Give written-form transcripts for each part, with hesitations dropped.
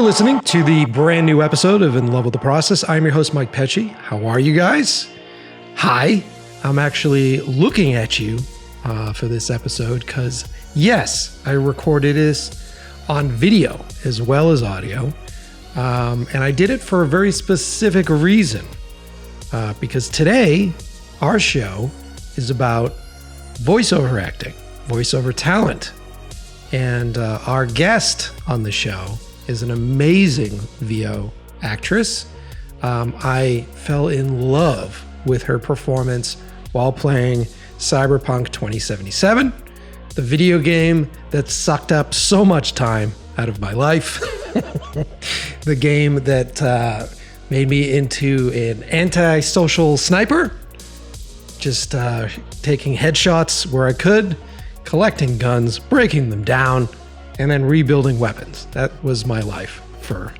listening to the brand new episode of In Love with the Process. I'm your host, Mike Pecci. How are you guys? Hi. I'm actually looking at you for this episode because, yes, I recorded this on video as well as audio. And I did it for a very specific reason. Because today, our show is about voiceover acting, voiceover talent. And our guest on the show is an amazing VO actress. I fell in love with her performance while playing Cyberpunk 2077, the video game that sucked up so much time out of my life. The game that made me into an anti-social sniper, just taking headshots where I could, collecting guns, breaking them down, and then rebuilding weapons. That was my life for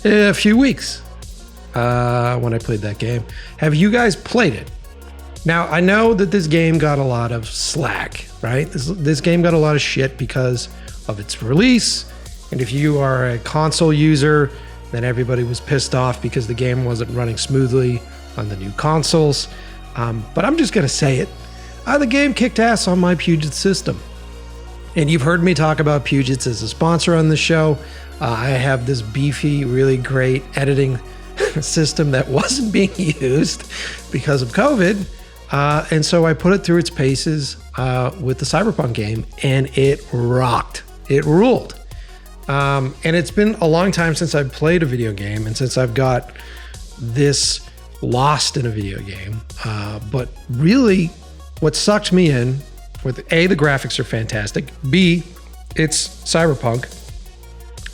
a few weeks when I played that game. Have you guys played it? Now, I know that this game got a lot of slack, right? This game got a lot of shit because of its release. And if you are a console user, then everybody was pissed off because the game wasn't running smoothly on the new consoles. But I'm just going to say it. The game kicked ass on my Puget system. And you've heard me talk about Puget as a sponsor on the show. I have this beefy, really great editing system that wasn't being used because of COVID. And so I put it through its paces with the Cyberpunk game, and it rocked. It ruled. And it's been a long time since I've played a video game and since I've got this lost in a video game. But really, what sucked me in with A, the graphics are fantastic. B, it's Cyberpunk.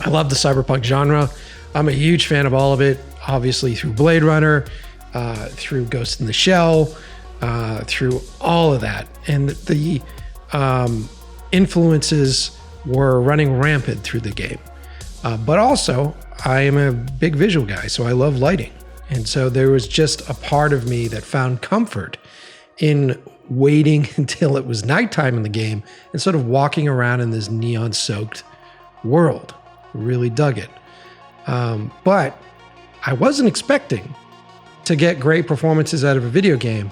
I love the Cyberpunk genre. I'm a huge fan of all of it, obviously through Blade Runner, through Ghost in the Shell, through all of that. And the influences were running rampant through the game. But also, I am a big visual guy, so I love lighting. And so there was just a part of me that found comfort in waiting until it was nighttime in the game and sort of walking around in this neon-soaked world. Really dug it. But I wasn't expecting to get great performances out of a video game.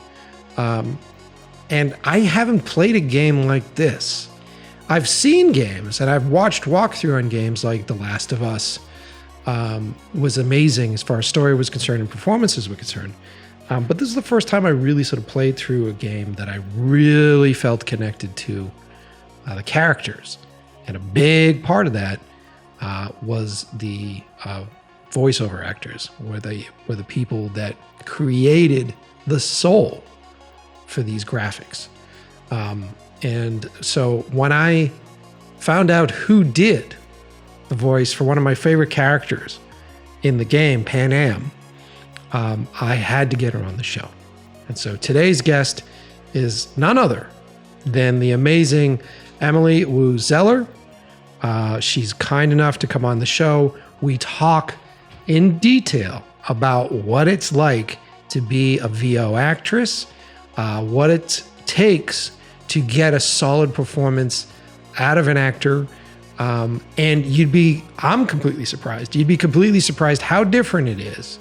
And I haven't played a game like this. I've seen games and I've watched walkthrough on games like The Last of Us. Was amazing as far as story was concerned and performances were concerned. But this is the first time I really sort of played through a game that I really felt connected to the characters. And a big part of that was the voiceover actors, were the people that created the soul for these graphics. And so when I found out who did the voice for one of my favorite characters in the game, Pan Am, I had to get her on the show. And so today's guest is none other than the amazing Emily Wu Zeller. She's kind enough to come on the show. We talk in detail about what it's like to be a VO actress, what it takes to get a solid performance out of an actor. And I'm completely surprised. You'd be completely surprised how different it is,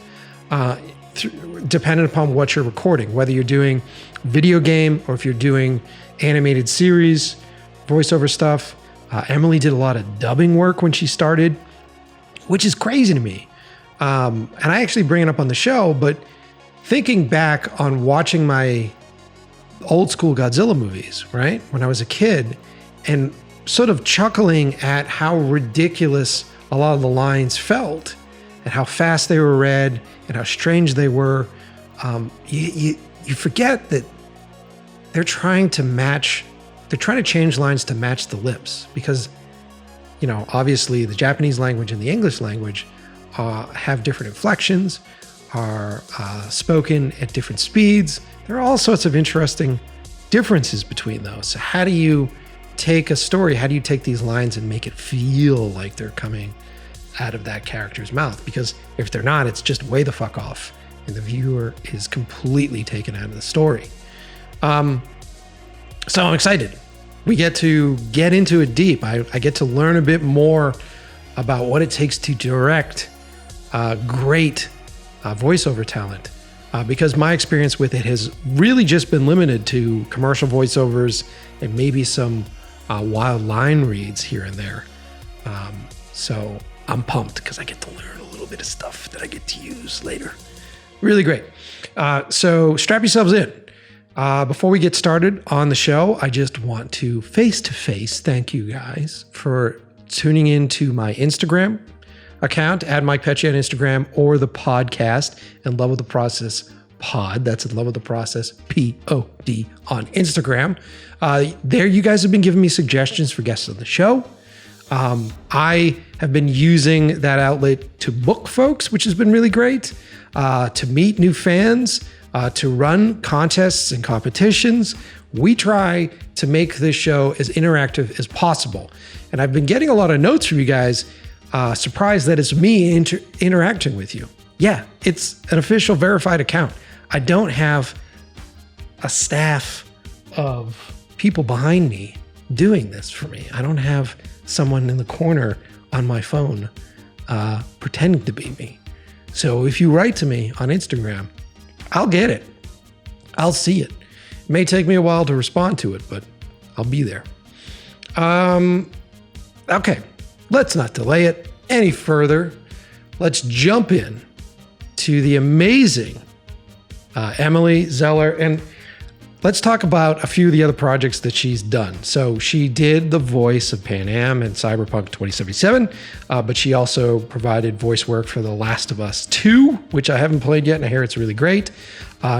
dependent upon what you're recording, whether you're doing video game or if you're doing animated series, voiceover stuff. Emily did a lot of dubbing work when she started, which is crazy to me. And I actually bring it up on the show, but thinking back on watching my old school Godzilla movies, right? When I was a kid, and sort of chuckling at how ridiculous a lot of the lines felt and how fast they were read and how strange they were. You forget that they're trying to change lines to match the lips because, obviously the Japanese language and the English language have different inflections, are spoken at different speeds. There are all sorts of interesting differences between those. So how do you take a story? How do you take these lines and make it feel like they're coming out of that character's mouth? Because if they're not, it's just way the fuck off, and the viewer is completely taken out of the story. So I'm excited. We get to get into it deep. I get to learn a bit more about what it takes to direct great voiceover talent. Because my experience with it has really just been limited to commercial voiceovers and maybe some wild line reads here and there. So I'm pumped because I get to learn a little bit of stuff that I get to use later. Really great. So strap yourselves in. Before we get started on the show, I just want to face-to-face thank you guys for tuning into my Instagram account, at Mike Pecci on Instagram, or the podcast, In Love with the Process Pod. That's In Love with the Process, P-O-D, on Instagram. There, you guys have been giving me suggestions for guests on the show. I have been using that outlet to book folks, which has been really great, to meet new fans, to run contests and competitions. We try to make this show as interactive as possible. And I've been getting a lot of notes from you guys, surprised that it's me interacting with you. Yeah, it's an official verified account. I don't have a staff of people behind me doing this for me. I don't have someone in the corner on my phone pretending to be me. So if you write to me on Instagram, I'll get it. I'll see it. It may take me a while to respond to it, but I'll be there. Okay, let's not delay it any further. Let's jump in to the amazing Emily Zeller, and let's talk about a few of the other projects that she's done. So she did the voice of Pan Am and Cyberpunk 2077, but she also provided voice work for The Last of Us 2, which I haven't played yet, and I hear it's really great.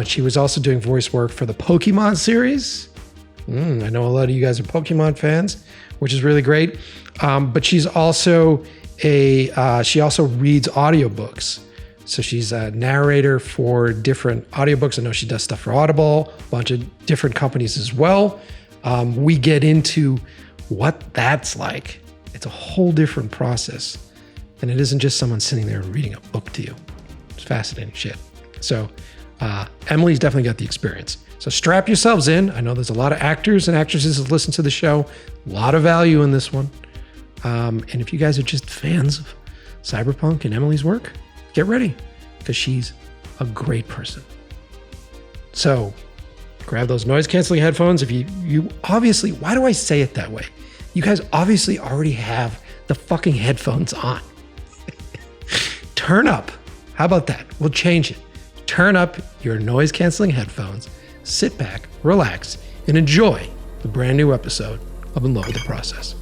She was also doing voice work for the Pokemon series. I know a lot of you guys are Pokemon fans, which is really great. But she's also she also reads audiobooks. So she's a narrator for different audiobooks. I know she does stuff for Audible, a bunch of different companies as well. We get into what that's like. It's a whole different process. And it isn't just someone sitting there reading a book to you. It's fascinating shit. So Emily's definitely got the experience. So strap yourselves in. I know there's a lot of actors and actresses that listen to the show. A lot of value in this one. And if you guys are just fans of Cyberpunk and Emily's work, get ready, because she's a great person. So grab those noise-canceling headphones. If you obviously, why do I say it that way? You guys obviously already have the fucking headphones on. Turn up. How about that? We'll change it. Turn up your noise-canceling headphones, sit back, relax, and enjoy the brand new episode of In Love with the Process.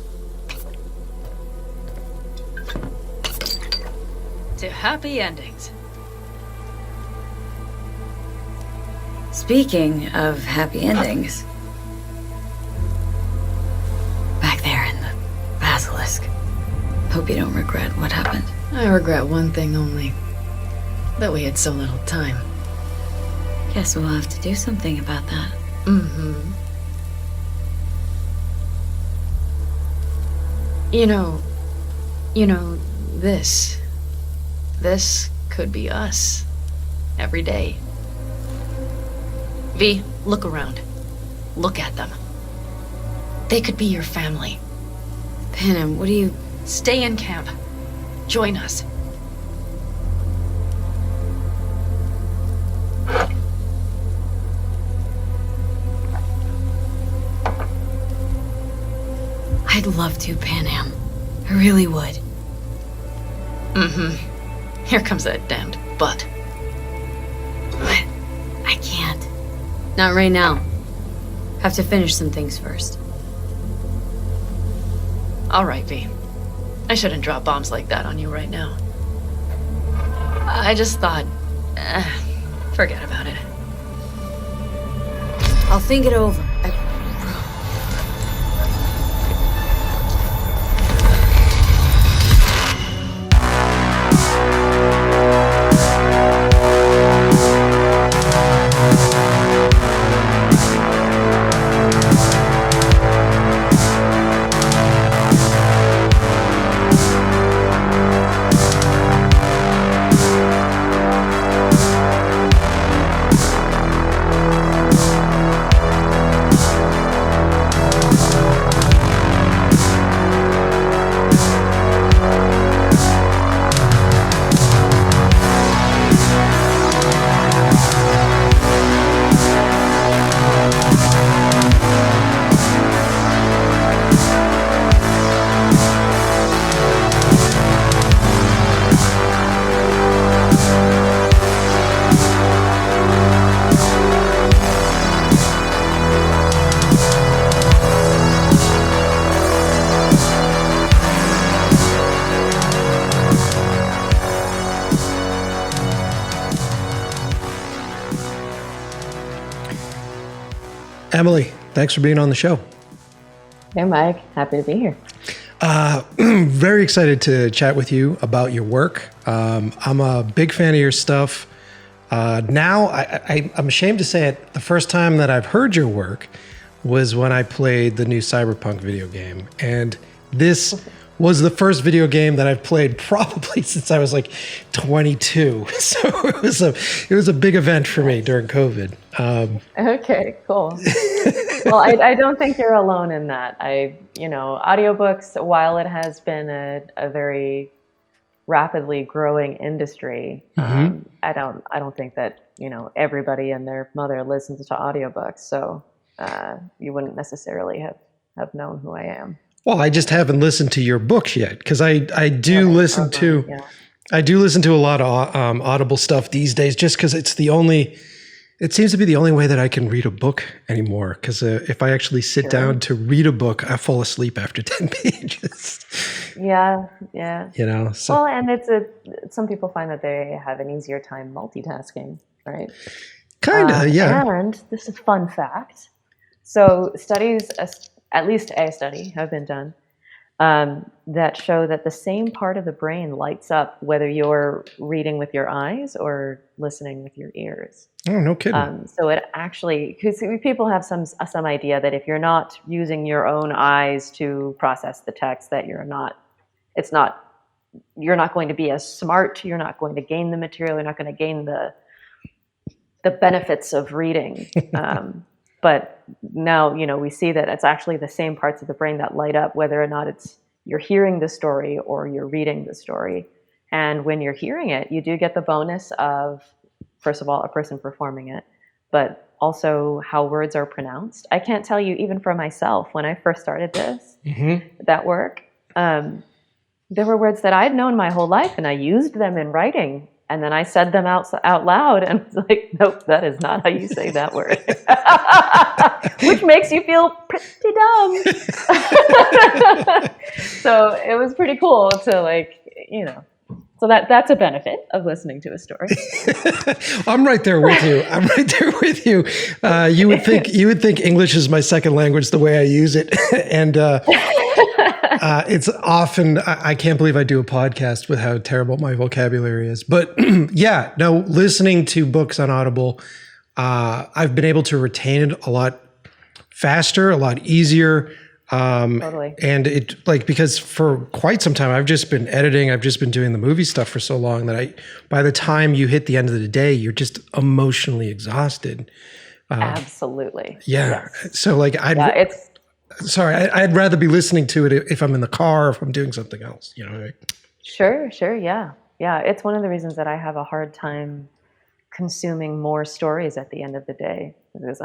To happy endings. Speaking of happy endings, back there in the basilisk, hope you don't regret what happened. I regret one thing only. That we had so little time. Guess we'll have to do something about that. Mm-hmm. You know, this could be us. Every day. V, look around. Look at them. They could be your family. Panem, what do you... Stay in camp. Join us. I'd love to, Panem. I really would. Mm-hmm. Here comes that damned butt. But I can't. Not right now. Have to finish some things first. All right, V. I shouldn't drop bombs like that on you right now. I just thought... forget about it. I'll think it over. Emily, thanks for being on the show. Hey, Mike. Happy to be here. Very excited to chat with you about your work. I'm a big fan of your stuff. Now, I'm ashamed to say it, the first time that I've heard your work was when I played the new Cyberpunk video game. And this was the first video game that I've played probably since I was like 22. So it was a big event for me during COVID. Okay, cool. Well, I don't think you're alone in that. Audiobooks, while it has been a very rapidly growing industry, I don't think that, everybody and their mother listens to audiobooks. So you wouldn't necessarily have known who I am. Well, I just haven't listened to your books yet because I do listen to a lot of Audible stuff these days just because it seems to be the only way that I can read a book anymore. Because if I actually sit down to read a book, I fall asleep after 10 pages. Yeah. So. Well, and some people find that they have an easier time multitasking, right? Kind of, yeah. And this is a fun fact. So studies, at least a study, have been done that show that the same part of the brain lights up whether you're reading with your eyes or listening with your ears. Oh, no kidding. So it actually, because people have some idea that if you're not using your own eyes to process the text, that you're not going to be as smart, you're not going to gain the material, you're not going to gain the benefits of reading. But now, we see that it's actually the same parts of the brain that light up, whether or not you're hearing the story or you're reading the story. And when you're hearing it, you do get the bonus of, first of all, a person performing it, but also how words are pronounced. I can't tell you, even for myself, when I first started that work, there were words that I'd known my whole life and I used them in writing. And then I said them out loud and was like, nope, that is not how you say that word. Which makes you feel pretty dumb. So it was pretty cool to so that's a benefit of listening to a story. I'm right there with you. You would think English is my second language the way I use it. And it's often, I can't believe I do a podcast with how terrible my vocabulary is. But listening to books on Audible, I've been able to retain it a lot faster, a lot easier. Totally. And because for quite some time, I've just been editing, I've just been doing the movie stuff for so long that by the time you hit the end of the day, you're just emotionally exhausted. Absolutely. Yeah. Yes. So I'd rather be listening to it if I'm in the car or if I'm doing something else, Sure. Yeah. It's one of the reasons that I have a hard time consuming more stories at the end of the day, because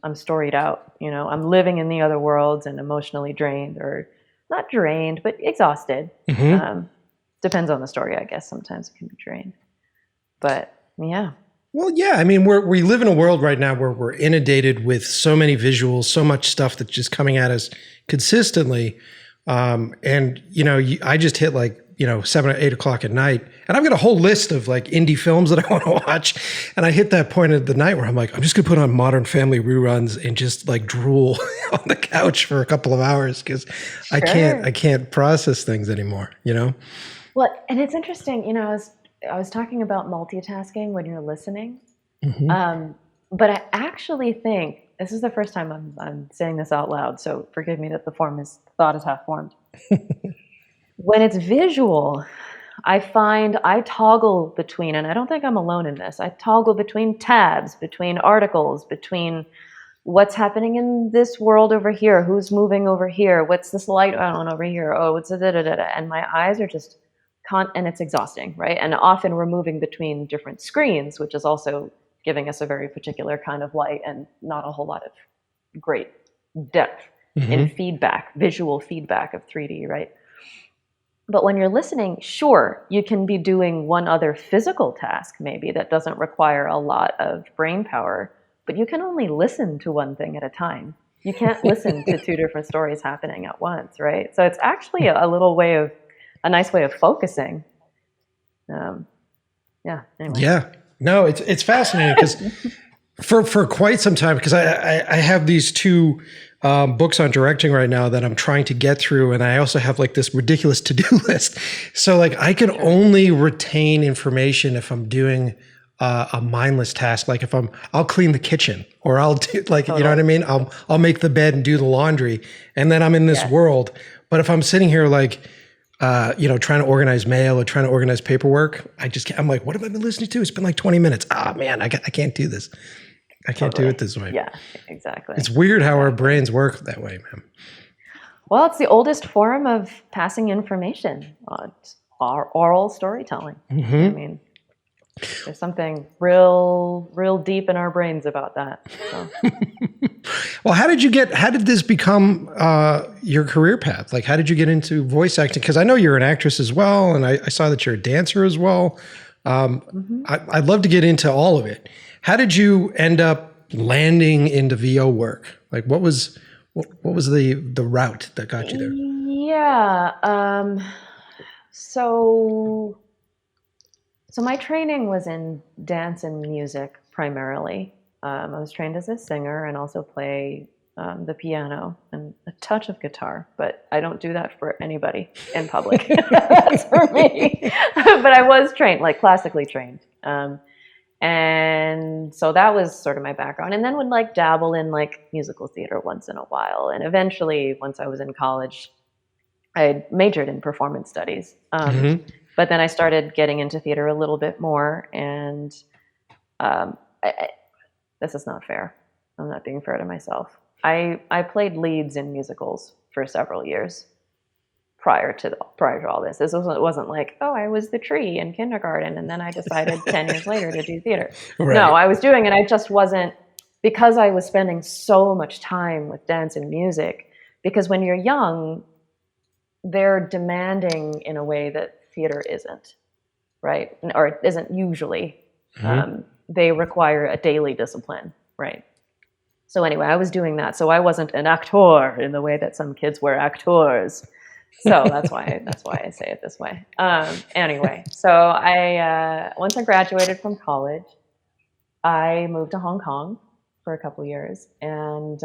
I'm storied out, I'm living in the other worlds and emotionally drained, or not drained, but exhausted. Depends on the story, I guess. Sometimes it can be drained, but yeah. Well, yeah, I mean, we live in a world right now where we're inundated with so many visuals, so much stuff that's just coming at us consistently. And, I just hit 7 or 8 o'clock at night, and I've got a whole list of indie films that I want to watch. And I hit that point of the night where I'm like, I'm just going to put on Modern Family reruns and just drool on the couch for a couple of hours because I can't process things anymore, Well, and it's interesting, I was talking about multitasking when you're listening. But I actually think, this is the first time I'm saying this out loud, so forgive me that the thought is half formed. When it's visual, I find I toggle between, and I don't think I'm alone in this, I toggle between tabs, between articles, between what's happening in this world over here, who's moving over here, what's this light on over here, oh, it's a da-da-da-da, and my eyes are just, and it's exhausting, right? And often we're moving between different screens, which is also giving us a very particular kind of light and not a whole lot of great depth in feedback, visual feedback of 3D, right? But when you're listening, sure, you can be doing one other physical task maybe that doesn't require a lot of brain power, but you can only listen to one thing at a time. You can't listen to two different stories happening at once, right? So it's actually a nice way of focusing. Anyway. Yeah. No, it's fascinating because for quite some time, because I have these two books on directing right now that I'm trying to get through, and I also have like this ridiculous to-do list. So like I can only retain information if I'm doing a mindless task. Like if I'll clean the kitchen, or I'll do like, you know what I mean? I'll make the bed and do the laundry, and then I'm in this world. But if I'm sitting here like, trying to organize mail or trying to organize paperwork, I'm like, what have I been listening to? It's been like 20 minutes. Man, I can't do this. I can't do it this way. Yeah, exactly. It's weird how our brains work that way, man. Well, it's the oldest form of passing information. It's oral storytelling. Mm-hmm. I mean, there's something real deep in our brains about that. So. Well, how did this become your career path? Like, how did you get into voice acting? Because I know you're an actress as well, and I saw that you're a dancer as well. I'd love to get into all of it. How did you end up landing into VO work? Like, what was the route that got you there? Yeah. So my training was in dance and music primarily. I was trained as a singer and also play the piano and a touch of guitar, but I don't do that for anybody in public. That's for me. But I was trained, like classically trained. And so that was sort of my background. And then would like dabble in like musical theater once in a while. And eventually, once I was in college, I majored in performance studies. But then I started getting into theater a little bit more. And this is not fair. I'm not being fair to myself. I played leads in musicals for several years prior to all this. It wasn't like, oh, I was the tree in kindergarten, and then I decided 10 years later to do theater. Right. No, I was doing it. I just wasn't, because I was spending so much time with dance and music, because when you're young, they're demanding in a way that theater isn't, right? Or isn't usually. Mm-hmm. They require a daily discipline, right? So anyway, I was doing that. So I wasn't an actor in the way that some kids were actors. So that's why I say it this way. Anyway, so once I graduated from college, I moved to Hong Kong for a couple years, and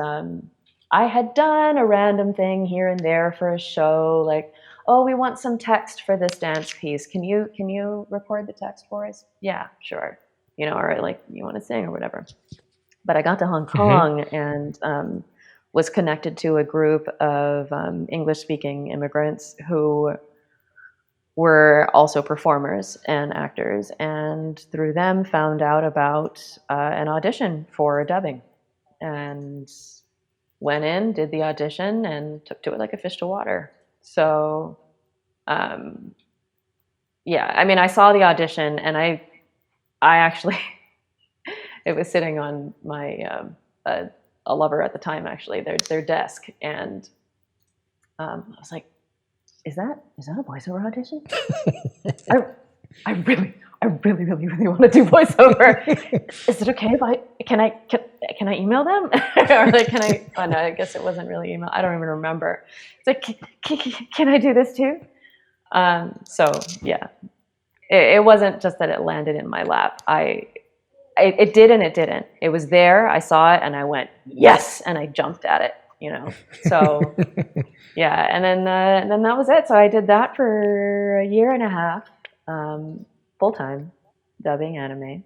I had done a random thing here and there for a show, like, oh, we want some text for this dance piece. Can you record the text for us? Yeah, sure. Or like, you want to sing or whatever. But I got to Hong Kong and was connected to a group of English-speaking immigrants who were also performers and actors, and through them found out about an audition for dubbing, and went in, did the audition, and took to it like a fish to water. So, I mean, I saw the audition, and I actually, it was sitting on my a lover at the time, actually, their desk, and I was like, "Is that a voiceover audition?" I really want to do voiceover. Is it okay if can I email them? Or like, can I? Oh no, I guess it wasn't really email. I don't even remember. It's like, can I do this too? So yeah, it wasn't just that it landed in my lap. It did and it didn't. It was there. I saw it and I went, yes, and I jumped at it. So yeah, and then that was it. So I did that for a year and a half, full time, dubbing anime.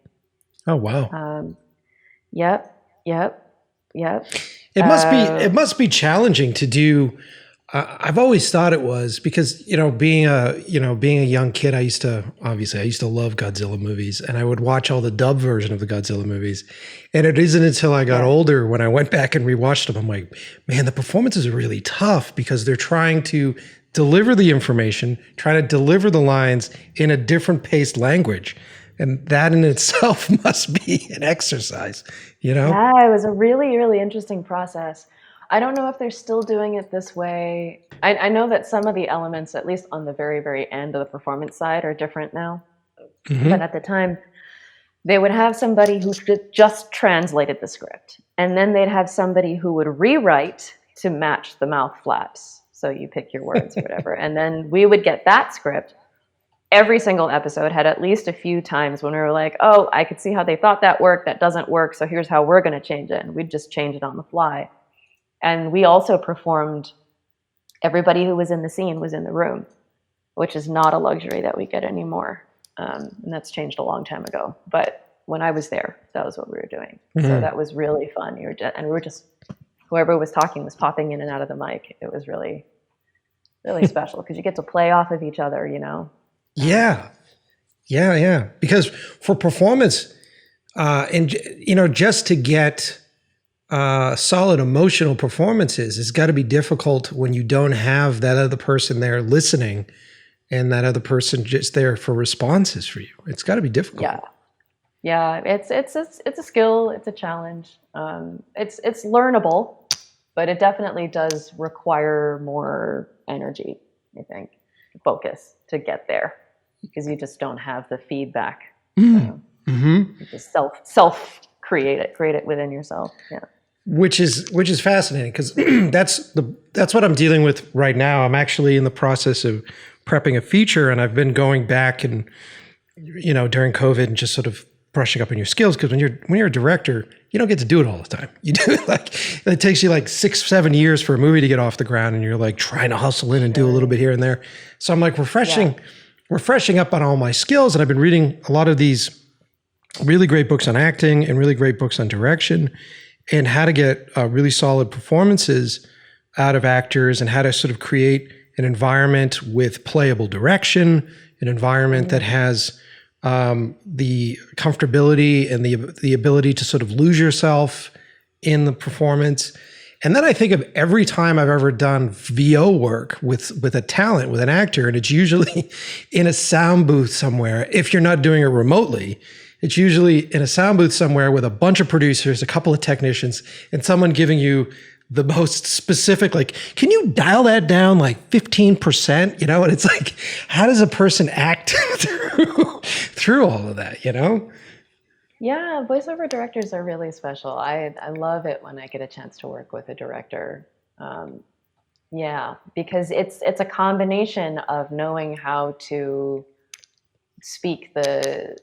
Oh wow. Yep. It must be challenging to do. I've always thought it was, because being a young kid, I used to love Godzilla movies, and I would watch all the dub version of the Godzilla movies. And it isn't until I got older, when I went back and rewatched them, I'm like, man, the performances are really tough, because they're trying to deliver the information, trying to deliver the lines in a different paced language. And that in itself must be an exercise, Yeah, it was a really, really interesting process. I don't know if they're still doing it this way. I know that some of the elements, at least on the very, very end of the performance side, are different now. Mm-hmm. But at the time, they would have somebody who just translated the script. And then they'd have somebody who would rewrite to match the mouth flaps. So you pick your words or whatever. And then we would get that script. every single episode had at least a few times when we were like, oh, I could see how they thought that worked. That doesn't work. So here's how we're going to change it. And we'd just change it on the fly. And we also performed, everybody who was in the scene was in the room, which is not a luxury that we get anymore. And that's changed a long time ago. But when I was there, that was what we were doing. Mm-hmm. So that was really fun. We were just, whoever was talking was popping in and out of the mic. It was really, really special because you get to play off of each other, you know? Yeah. Because for performance, and you know, just to get solid emotional performances, it's got to be difficult when you don't have that other person there listening, and that other person just there for responses for you. It's got to be difficult. Yeah. It's a skill. It's a challenge. It's learnable, but it definitely does require more energy, I think, focus to get there, because you just don't have the feedback. You just self create it within yourself. Yeah. Which is fascinating, because that's what I'm dealing with right now. I'm actually in the process of prepping a feature, and I've been going back and, you know, during COVID and just sort of brushing up on your skills, because when you're a director, you don't get to do it all the time. You do it like, it takes you like 6-7 years for a movie to get off the ground, and you're like trying to hustle in and do a little bit here and there. So I'm like refreshing up on all my skills, and I've been reading a lot of these really great books on acting and really great books on direction, and how to get really solid performances out of actors, and how to sort of create an environment with playable direction, an environment that has the comfortability and the ability to sort of lose yourself in the performance. And then I think of every time I've ever done VO work with a talent, with an actor, and it's usually in a sound booth somewhere. If you're not doing it remotely, it's usually in a sound booth somewhere with a bunch of producers, a couple of technicians, and someone giving you the most specific, like, can you dial that down like 15%? You know, and it's like, how does a person act through all of that, you know? Yeah, voiceover directors are really special. I love it when I get a chance to work with a director. Because it's a combination of knowing how to speak the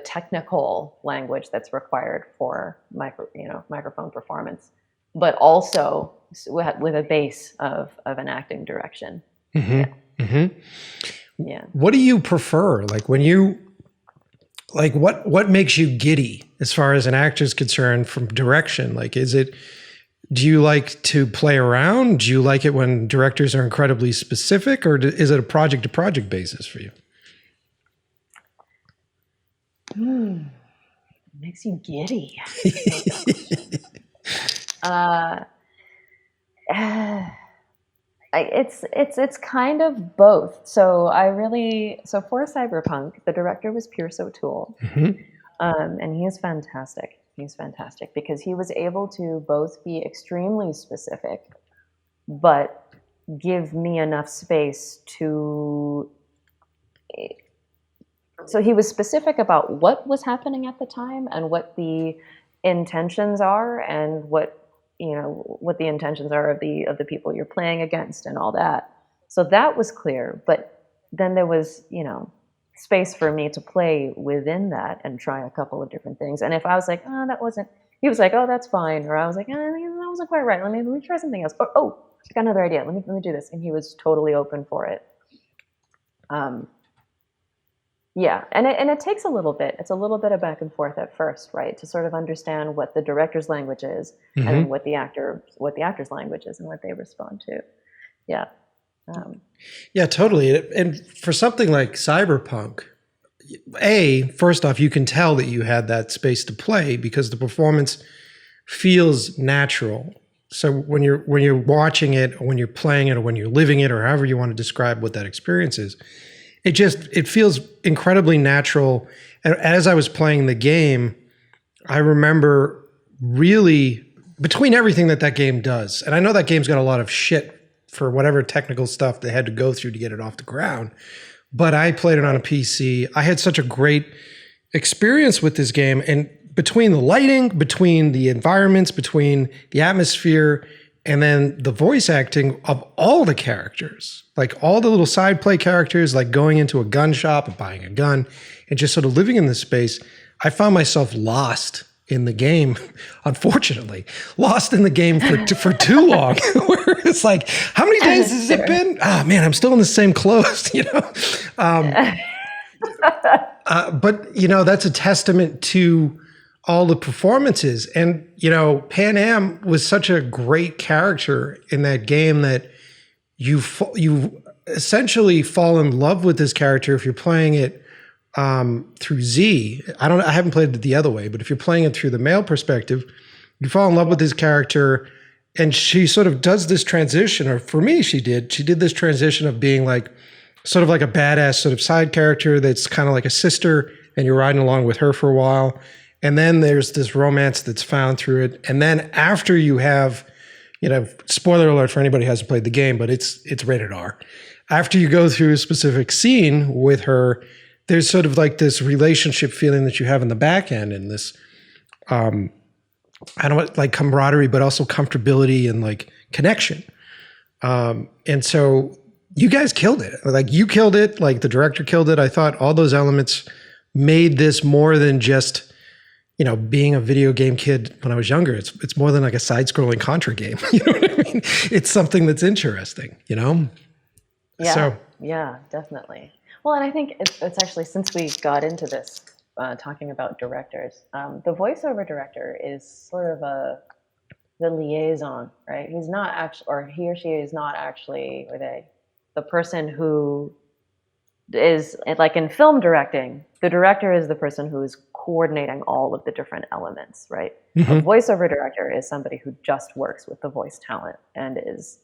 technical language that's required for microphone performance, but also with a base of an acting direction. Yeah. What do you prefer? Like when you, like what makes you giddy as far as an actor's concerned from direction? Like, do you like to play around? Do you like it when directors are incredibly specific, or is it a project to project basis for you? Makes you giddy. It's kind of both. So for Cyberpunk, the director was Pierce O'Toole, and he is fantastic. He's fantastic because he was able to both be extremely specific, but give me enough space to. So he was specific about what was happening at the time and what the intentions are, and what the intentions are of the people you're playing against and all that. So that was clear, but then there was, space for me to play within that and try a couple of different things. And if I was like, oh, that wasn't, he was like, oh, that's fine. Or I was like, that wasn't quite right. Let me try something else. Oh, I got another idea. Let me do this. And he was totally open for it. Yeah, and it takes a little bit. It's a little bit of back and forth at first, right? To sort of understand what the director's language is, and what the actor's language is, and what they respond to. Yeah. Yeah, totally. And for something like Cyberpunk, first off, you can tell that you had that space to play because the performance feels natural. So when you're watching it, or when you're playing it, or when you're living it, or however you want to describe what that experience is, it feels incredibly natural. And as I was playing the game, I remember really, between everything that game does, and I know that game's got a lot of shit for whatever technical stuff they had to go through to get it off the ground, but I played it on a PC. I had such a great experience with this game, and between the lighting, between the environments, between the atmosphere, and then the voice acting of all the characters, like all the little side play characters, like going into a gun shop and buying a gun and just sort of living in this space. I found myself lost in the game, unfortunately, lost in the game for too long. Where it's like, how many days has it been? Ah, man, I'm still in the same clothes, you know? But, you know, that's a testament to all the performances. And, you know, Pan Am was such a great character in that game that you essentially fall in love with this character if you're playing it through Z. I haven't played it the other way, but if you're playing it through the male perspective, you fall in love with this character, and she sort of does this transition, or for me, she did this transition of being like, sort of like a badass sort of side character that's kind of like a sister, and you're riding along with her for a while. And then there's this romance that's found through it. And then after you have, you know, spoiler alert for anybody who hasn't played the game, but it's rated R. After you go through a specific scene with her, there's sort of like this relationship feeling that you have in the back end, and this, I don't know, like camaraderie, but also comfortability and like connection. And so you guys killed it. Like you killed it, like the director killed it. I thought all those elements made this more than just, you know, being a video game kid when I was younger. It's more than like a side-scrolling Contra game. You know what I mean? It's something that's interesting, you know? Yeah, So, yeah, definitely. Well, and I think it's actually, since we got into this, talking about directors, the voiceover director is sort of the liaison, right? He's not actually, or he or she is not actually, or they, the person who is, like in film directing, the director is the person who is coordinating all of the different elements, right? mm-hmm. A voiceover director is somebody who just works with the voice talent and is,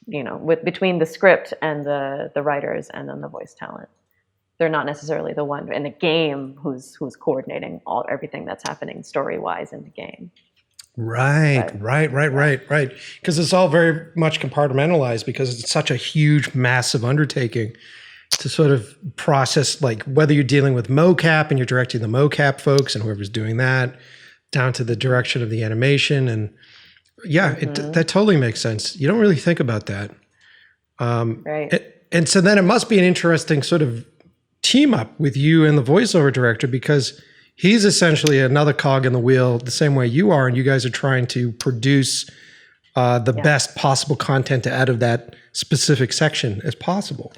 you know, between the script and the writers and then the voice talent. They're not necessarily the one in the game who's coordinating everything that's happening story-wise in the game. Right. Because it's all very much compartmentalized, because it's such a huge, massive undertaking to sort of process, like whether you're dealing with mocap and you're directing the mocap folks and whoever's doing that, down to the direction of the animation. And yeah, that totally makes sense. You don't really think about that. Right. And so then it must be an interesting sort of team up with you and the voiceover director, because he's essentially another cog in the wheel the same way you are, and you guys are trying to produce the best possible content out of that specific section as possible.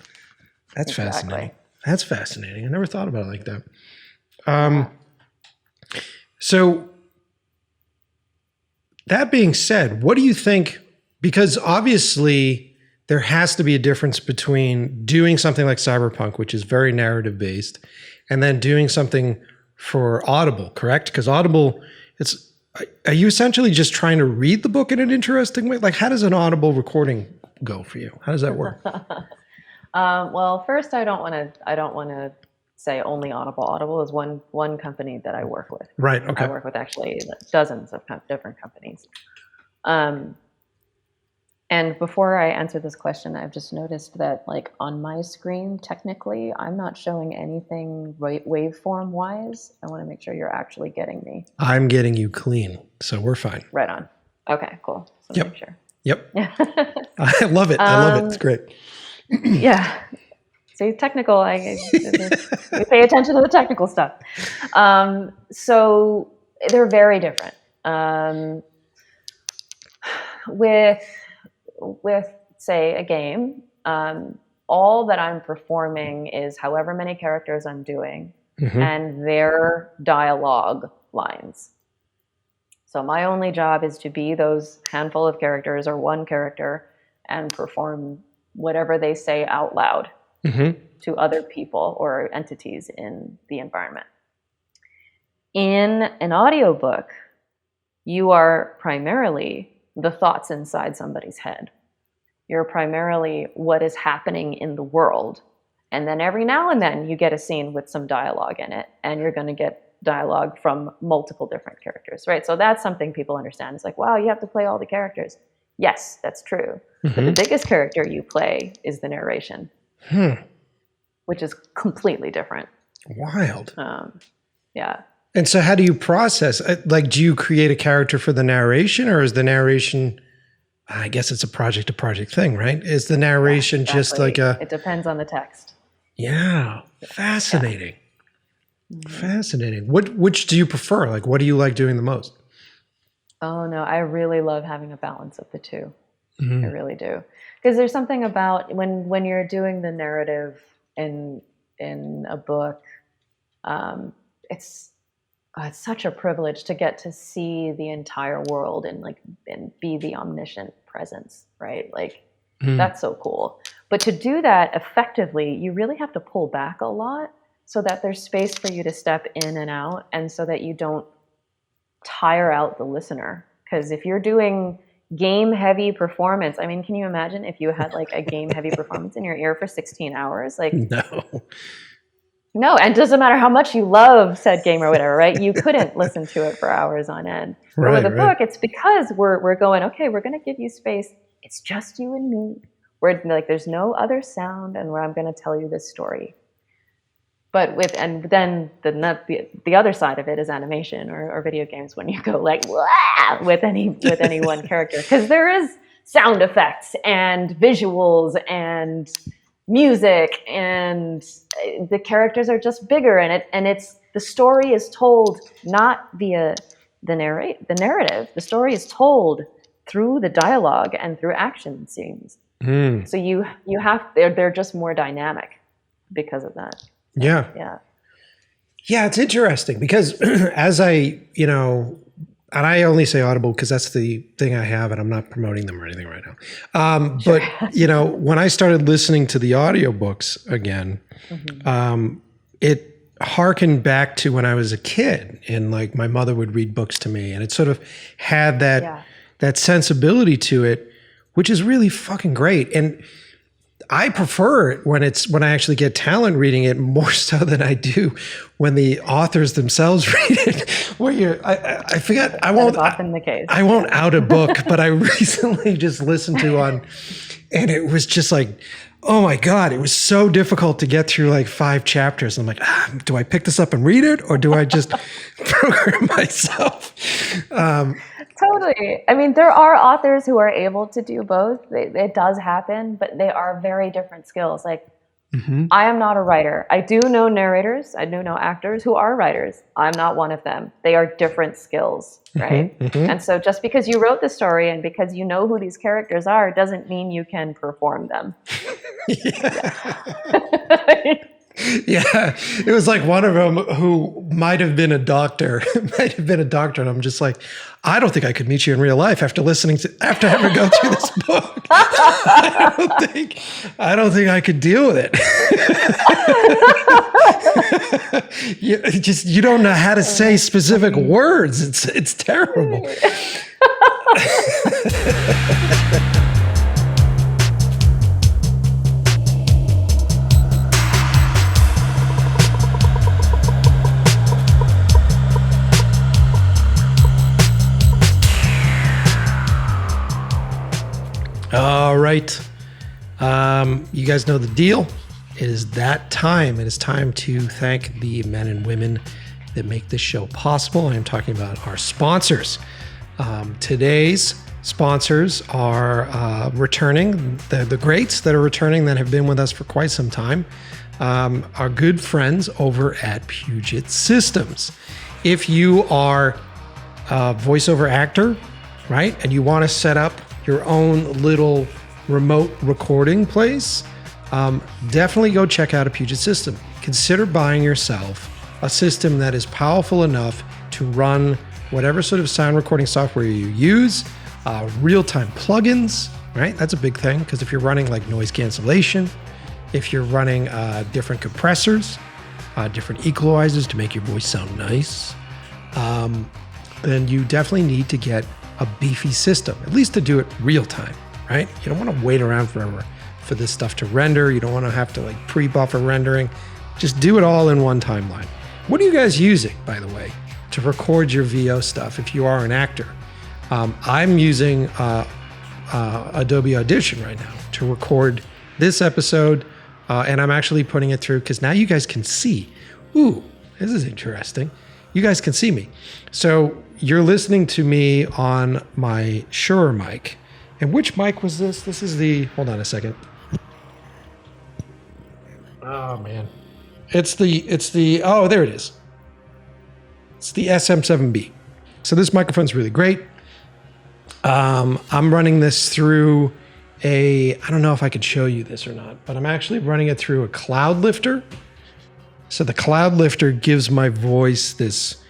That's fascinating. That's fascinating. I never thought about it like that. So that being said, what do you think? Because obviously there has to be a difference between doing something like Cyberpunk, which is very narrative based, and then doing something for Audible, correct? Because Audible, are you essentially just trying to read the book in an interesting way? Like, how does an Audible recording go for you? How does that work? Well, first, I don't want to say only Audible. Audible is one company that I work with. Right. Okay. I work with actually dozens of different companies. And before I answer this question, I've just noticed that, like, on my screen, technically, I'm not showing anything waveform wise. I want to make sure you're actually getting me. I'm getting you clean, so we're fine. Right on. Okay, cool. So Yep. make sure. Yep. I love it. I love it. It's great. Yeah. See, technical, we pay attention to the technical stuff. So they're very different. With say a game, all that I'm performing is however many characters I'm doing and their dialogue lines. So my only job is to be those handful of characters or one character and perform whatever they say out loud to other people or entities in the environment. In an audiobook, you are primarily the thoughts inside somebody's head. You're primarily what is happening in the world. And then every now and then you get a scene with some dialogue in it, and you're going to get dialogue from multiple different characters, right? So that's something people understand. It's like, wow, you have to play all the characters. Yes, that's true. But the biggest character you play is the narration, which is completely different. Wild. Yeah. And so how do you process? Like, do you create a character for the narration, or is the narration I guess it's a project to project thing, right? Is the narration just like It depends on the text. Yeah, fascinating. Fascinating. Which do you prefer? Like, what do you like doing the most? Oh no, I really love having a balance of the two. I really do, because there's something about when you're doing the narrative in a book, it's such a privilege to get to see the entire world and be the omniscient presence, right? Like that's so cool. But to do that effectively, you really have to pull back a lot so that there's space for you to step in and out, and so that you don't tire out the listener. Because if you're doing game heavy performance, I mean, can you imagine if you had like a game heavy performance in your ear for 16 hours? Like, no, and it doesn't matter how much you love said game or whatever, right? You couldn't listen to it for hours on end. But with a book, it's because we're going, okay, we're going to give you space. It's just you and me. Where like there's no other sound, and where I'm going to tell you this story. But then the other side of it is animation or video games, when you go like wah! with any one character, because there is sound effects and visuals and music, and the characters are just bigger, and it's the story is told not via the narrative. The story is told through the dialogue and through action scenes. So you have they're just more dynamic because of that. Yeah, it's interesting because as I, and I only say Audible because that's the thing I have, and I'm not promoting them or anything right now. But, when I started listening to the audiobooks again, it harkened back to when I was a kid, and like my mother would read books to me, and it sort of had that sensibility to it, which is really fucking great. And I prefer it when I actually get talent reading it more so than I do when the authors themselves read it. Where I forget. That's often the case. I won't out a book, but I recently just listened to one, and it was just like, oh my God, it was so difficult to get through like 5 chapters. I'm like, do I pick this up and read it, or do I just program myself? Totally. I mean, there are authors who are able to do both. It does happen, but they are very different skills. Like, I am not a writer. I do know narrators. I do know actors who are writers. I'm not one of them. They are different skills, right? And so just because you wrote the story and because you know who these characters are doesn't mean you can perform them. Yeah, it was like one of them who might have been a doctor, and I'm just like, I don't think I could meet you in real life after having go through this book. I don't think I could deal with it. You don't know how to say specific words. It's terrible. All right. You guys know the deal. It is that time. It is time to thank the men and women that make this show possible. I am talking about our sponsors. Today's sponsors are returning. The greats that are returning that have been with us for quite some time. Our good friends over at Puget Systems. If you are a voiceover actor, right, and you want to set up your own little remote recording place, definitely go check out a Puget system. Consider buying yourself a system that is powerful enough to run whatever sort of sound recording software you use, real-time plugins, right? That's a big thing, because if you're running like noise cancellation, if you're running different compressors, different equalizers to make your voice sound nice, then you definitely need to get a beefy system, at least to do it real time, right? You don't want to wait around forever for this stuff to render. You don't want to have to like pre-buffer rendering. Just do it all in one timeline. What are you guys using, by the way, to record your VO stuff if you are an actor? I'm using Adobe Audition right now to record this episode, and I'm actually putting it through because now you guys can see. Ooh, this is interesting. You guys can see me. So you're listening to me on my Shure mic, And which mic was this? This is the, hold on a second. Oh man. It's the, oh, there it is. It's the SM7B. So this microphone's really great. I'm running this through I don't know if I could show you this or not, but I'm actually running it through a cloud lifter. So the cloud lifter gives my voice this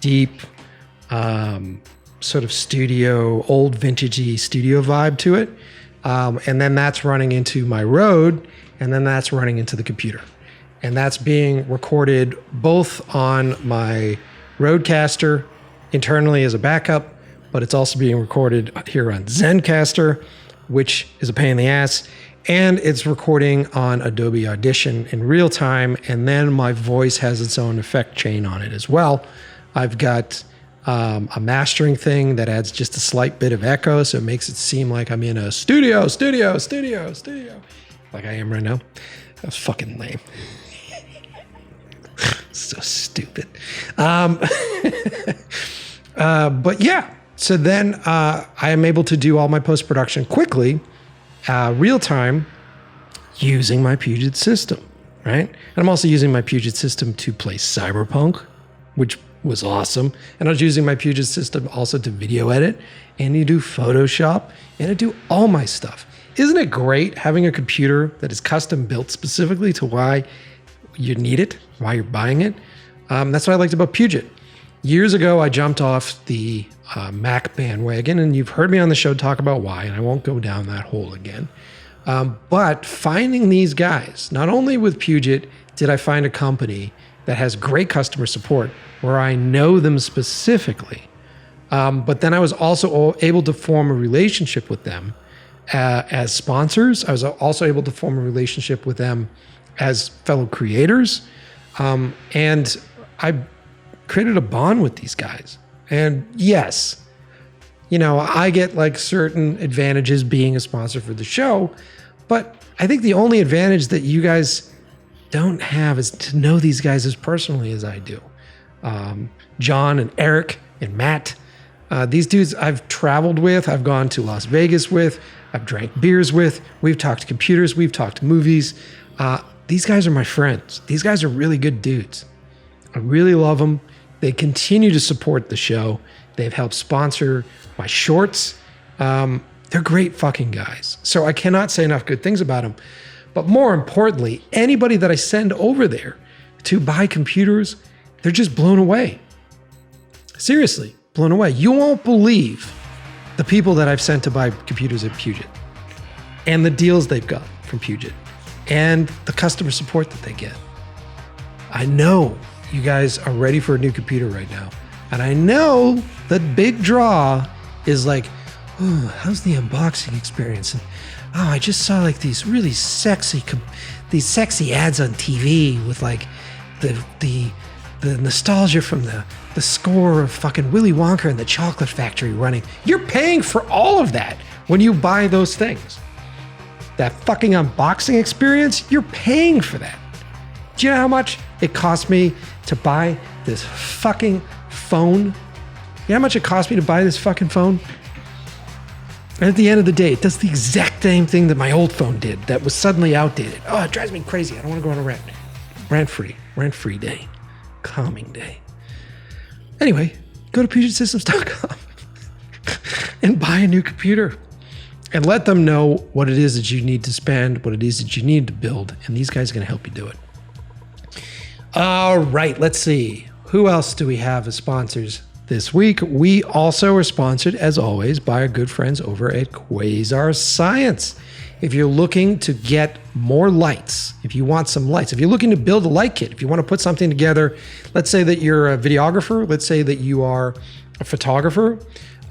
deep, sort of studio, old vintagey studio vibe to it. And then that's running into my Rode, and then that's running into the computer. And that's being recorded both on my Rodecaster internally as a backup, but it's also being recorded here on Zencastr, which is a pain in the ass. And it's recording on Adobe Audition in real time. And then my voice has its own effect chain on it as well. I've got a mastering thing that adds just a slight bit of echo, so it makes it seem like I'm in a studio. Like I am right now. That was fucking lame. So stupid. But yeah, so then I am able to do all my post-production quickly, real time, using my Puget system, right? And I'm also using my Puget system to play Cyberpunk, which was awesome. And I was using my Puget system also to video edit and to do Photoshop and to do all my stuff. Isn't it great having a computer that is custom built specifically to why you need it, why you're buying it? That's what I liked about Puget. Years ago, I jumped off the Mac bandwagon, and you've heard me on the show talk about why, and I won't go down that hole again. But finding these guys, not only with Puget did I find a company that has great customer support where I know them specifically, but then I was also able to form a relationship with them as sponsors. I was also able to form a relationship with them as fellow creators. And I created a bond with these guys. And yes, I get like certain advantages being a sponsor for the show, but I think the only advantage that you guys don't have is to know these guys as personally as I do. John and Eric and Matt, these dudes I've traveled with, I've gone to Las Vegas with, I've drank beers with, we've talked computers, we've talked movies. These guys are my friends. These guys are really good dudes. I really love them. They continue to support the show. They've helped sponsor my shorts. They're great fucking guys. So I cannot say enough good things about them. But more importantly, anybody that I send over there to buy computers, they're just blown away. Seriously, blown away. You won't believe the people that I've sent to buy computers at Puget and the deals they've got from Puget and the customer support that they get. I know you guys are ready for a new computer right now. And I know the big draw is like, oh, how's the unboxing experience? And I just saw like these really sexy ads on TV with like the nostalgia from the score of fucking Willy Wonka and the Chocolate Factory running. You're paying for all of that when you buy those things. That fucking unboxing experience, you're paying for that. Do you know how much it cost me to buy this fucking phone? You know how much it cost me to buy this fucking phone? And at the end of the day, it does the exact same thing that my old phone did that was suddenly outdated. Oh, it drives me crazy. I don't want to go on a rant. Rant-free day. Calming day. Anyway, go to PugetSystems.com and buy a new computer. And let them know what it is that you need to spend, what it is that you need to build, and these guys are going to help you do it. All right, let's see. Who else do we have as sponsors this week? We also are sponsored, as always, by our good friends over at Quasar Science. If you're looking to get more lights, if you want some lights, if you're looking to build a light kit, if you want to put something together, let's say that you're a videographer, let's say that you are a photographer,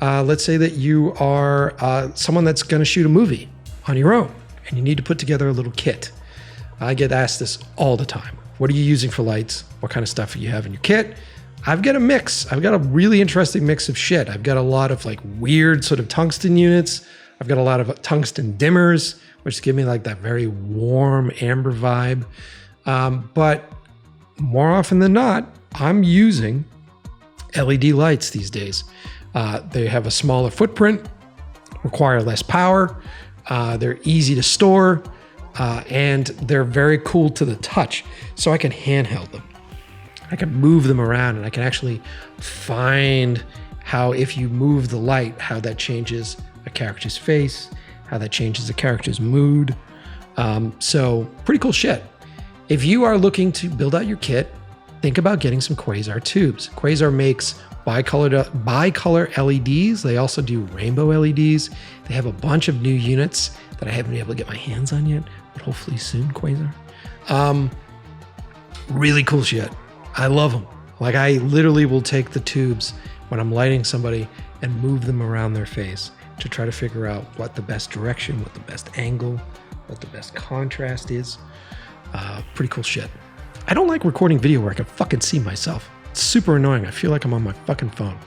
let's say that you are someone that's going to shoot a movie on your own and you need to put together a little kit. I get asked this all the time. What are you using for lights? What kind of stuff do you have in your kit? I've got a mix. I've got a really interesting mix of shit. I've got a lot of like weird sort of tungsten units. I've got a lot of tungsten dimmers, which give me like that very warm amber vibe. But more often than not, I'm using LED lights these days. They have a smaller footprint, require less power. They're easy to store, and they're very cool to the touch. So I can handheld them. I can move them around, and I can actually find how, if you move the light, how that changes a character's face, how that changes a character's mood. So pretty cool shit. If you are looking to build out your kit, think about getting some Quasar tubes. Quasar makes bicolor LEDs. They also do rainbow LEDs. They have a bunch of new units that I haven't been able to get my hands on yet, but hopefully soon, Quasar. Really cool shit. I love them. Like, I literally will take the tubes when I'm lighting somebody and move them around their face to try to figure out what the best direction, what the best angle, what the best contrast is. Pretty cool shit. I don't like recording video where I can fucking see myself. It's super annoying. I feel like I'm on my fucking phone.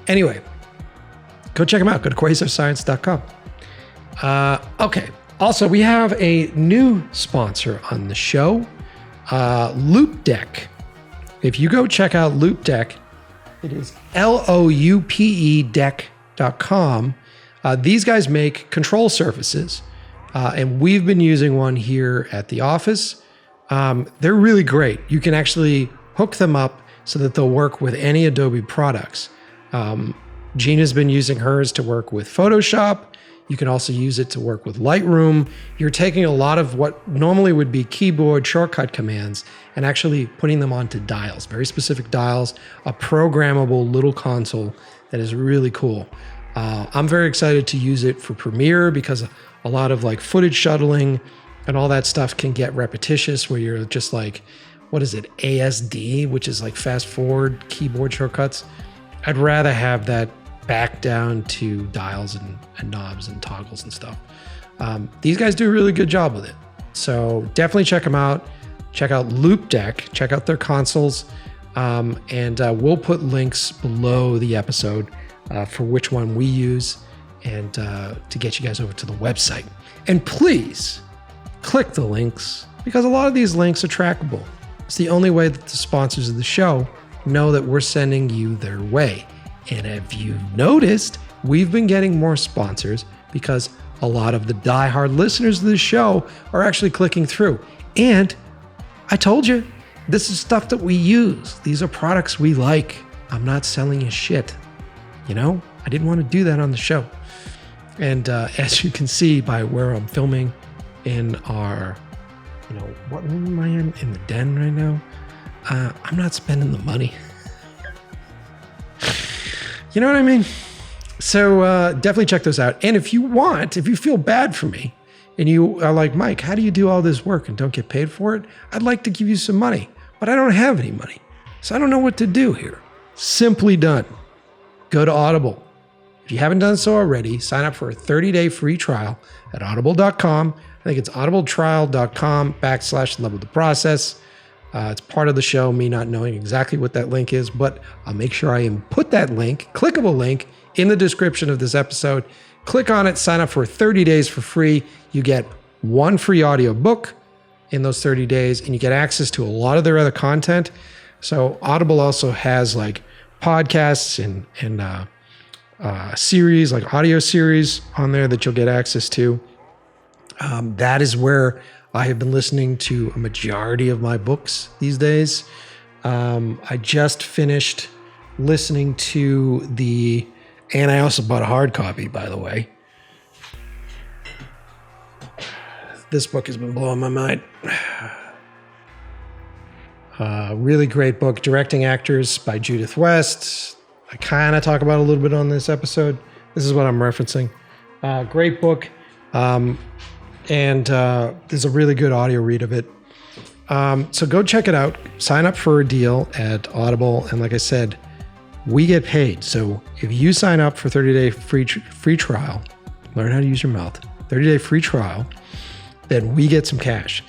Anyway, go check them out. Go to quasarscience.com. Okay. Also, we have a new sponsor on the show, Loop Deck. If you go check out Loop Deck, it is LOUPE deck.com. These guys make control surfaces, and we've been using one here at the office. They're really great. You can actually hook them up so that they'll work with any Adobe products. Gina's been using hers to work with Photoshop. You can also use it to work with Lightroom. You're taking a lot of what normally would be keyboard shortcut commands and actually putting them onto dials, very specific dials, a programmable little console that is really cool. I'm very excited to use it for Premiere because a lot of like footage shuttling and all that stuff can get repetitious where you're just like, what is it, ASD, which is like fast forward keyboard shortcuts. I'd rather have that back down to dials and knobs and toggles and stuff. These guys do a really good job with it. So definitely check them out. Check out Loop Deck, check out their consoles, and we'll put links below the episode for which one we use and to get you guys over to the website. And please click the links because a lot of these links are trackable. It's the only way that the sponsors of the show know that we're sending you their way. And if you've noticed, we've been getting more sponsors because a lot of the diehard listeners of the show are actually clicking through. And I told you, this is stuff that we use. These are products we like. I'm not selling you shit. You know, I didn't want to do that on the show. And as you can see by where I'm filming in our, what room am I in the den right now? I'm not spending the money. You know what I mean? So definitely check those out. And if you feel bad for me and you are like, Mike, how do you do all this work and don't get paid for it? I'd like to give you some money, but I don't have any money. So I don't know what to do here. Simply done. Go to Audible. If you haven't done so already, sign up for a 30-day free trial at audible.com. I think it's audibletrial.com/leveltheprocess. It's part of the show, me not knowing exactly what that link is, but I'll make sure I input that link, clickable link, in the description of this episode. Click on it, sign up for 30 days for free. You get one free audio book in those 30 days, and you get access to a lot of their other content. So Audible also has like podcasts and series, like audio series on there that you'll get access to. That is where I have been listening to a majority of my books these days. I just finished listening to and I also bought a hard copy, by the way. This book has been blowing my mind. Really great book, Directing Actors by Judith West. I kind of talk about it a little bit on this episode. This is what I'm referencing. Great book. And there's a really good audio read of it. So go check it out. Sign up for a deal at Audible. And like I said, we get paid. So if you sign up for 30-day free trial, learn how to use your mouth, 30-day free trial, then we get some cash.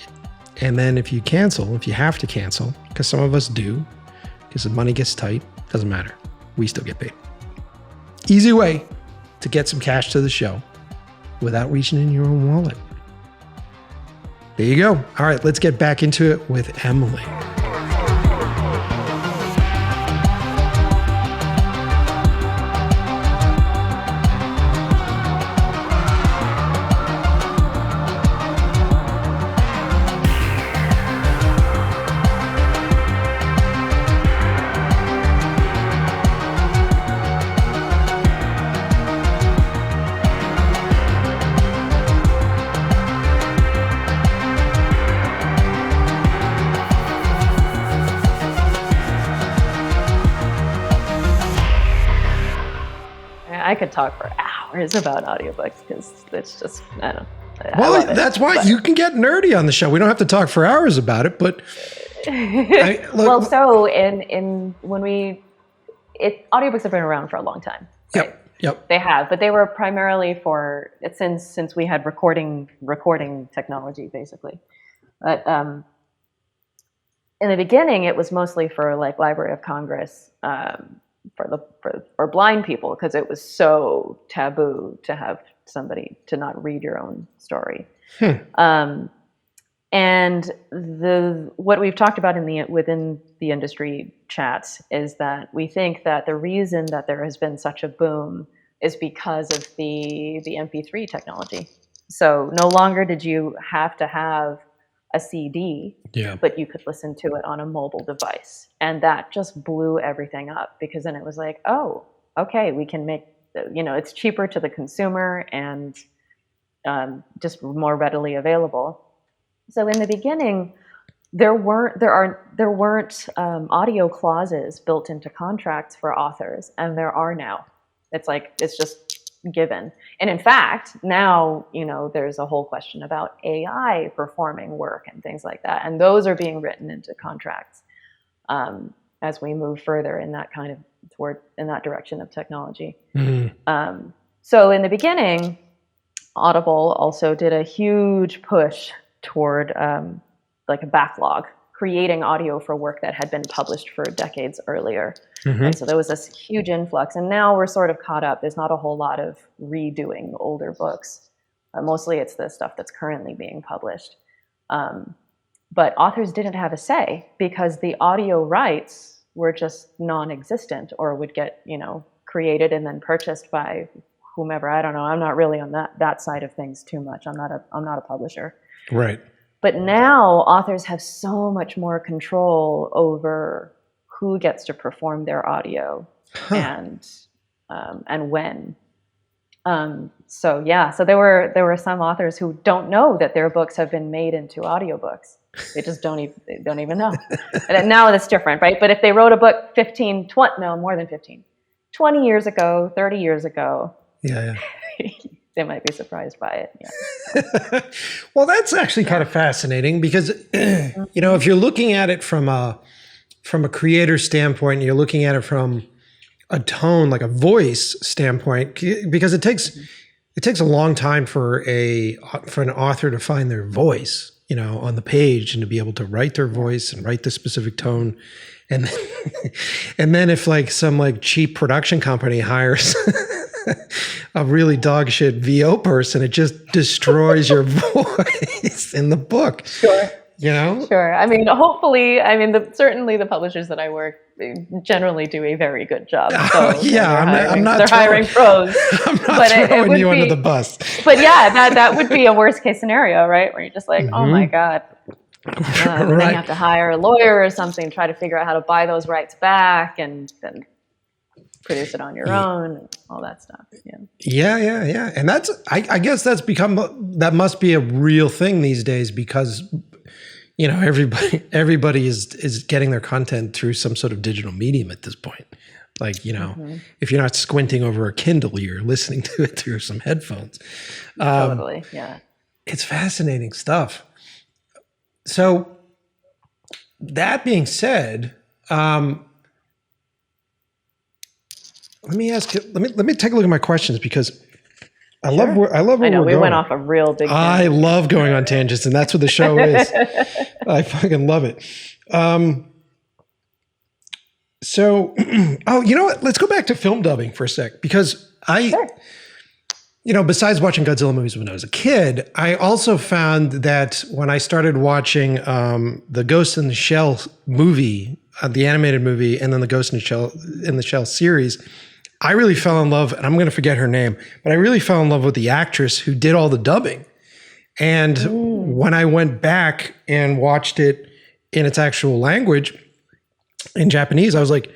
And then if you have to cancel, because some of us do, because the money gets tight, doesn't matter. We still get paid. Easy way to get some cash to the show without reaching in your own wallet. There you go. All right, let's get back into it with Emily. I could talk for hours about audiobooks because it's just, I don't know. Well, that's why you can get nerdy on the show. We don't have to talk for hours about it, but well, so audiobooks have been around for a long time. Right? Yep. They have, but they were primarily since we had recording technology, basically. But in the beginning, it was mostly for like Library of Congress, for blind people, because it was so taboo to have somebody to not read your own story. And what we've talked about within the industry chats is that we think that the reason that there has been such a boom is because of the MP3 technology. So no longer did you have to have a CD, but you could listen to it on a mobile device. And that just blew everything up, because then it was like, oh, okay, we can make, it's cheaper to the consumer and just more readily available. So in the beginning, there weren't audio clauses built into contracts for authors, and there are now. It's just given. And in fact, now, there's a whole question about AI performing work and things like that. And those are being written into contracts as we move further in that in that direction of technology. Mm-hmm. So in the beginning, Audible also did a huge push toward like a backlog, creating audio for work that had been published for decades earlier. Mm-hmm. And so there was this huge influx, and now we're sort of caught up. There's not a whole lot of redoing older books. Mostly it's the stuff that's currently being published. But authors didn't have a say, because the audio rights were just non-existent, or would get, created and then purchased by whomever. I don't know. I'm not really on that side of things too much. I'm not a publisher. Right. But now authors have so much more control over who gets to perform their audio and when. So there were some authors who don't know that their books have been made into audiobooks. They just don't even know. And now that's different, right? But if they wrote a book 20 years ago, 30 years ago, they might be surprised by it. Yeah. Well, that's actually kind of fascinating, because, if you're looking at it from a creator standpoint, you're looking at it from a tone, like a voice standpoint, because it takes a long time for an author to find their voice, on the page, and to be able to write their voice and write the specific tone. And then if like some like cheap production company hires a really dog shit VO person, it just destroys your voice in the book. Sure. Sure. I mean, certainly the publishers that I work generally do a very good job. So, I'm not. They're hiring pros. I'm not throwing you under the bus. But that would be a worst case scenario, right? Where you're just like, oh my God. Then you have to hire a lawyer or something, try to figure out how to buy those rights back, and then produce it on your own, and all that stuff. Yeah. And that's, I guess that must be a real thing these days, because everybody is getting their content through some sort of digital medium at this point. Like, if you're not squinting over a Kindle, you're listening to it through some headphones. Totally. Yeah. It's fascinating stuff. So that being said, let me ask you, let me take a look at my questions, because I love where we're going. We went off a real big tangent. I love going on tangents, and that's what the show is. I fucking love it. So, you know what? Let's go back to film dubbing for a sec, because besides watching Godzilla movies when I was a kid, I also found that when I started watching the Ghost in the Shell movie, the animated movie, and then the Ghost in the Shell series, I really fell in love, and I'm going to forget her name, but I really fell in love with the actress who did all the dubbing. And when I went back and watched it in its actual language, in Japanese, I was like,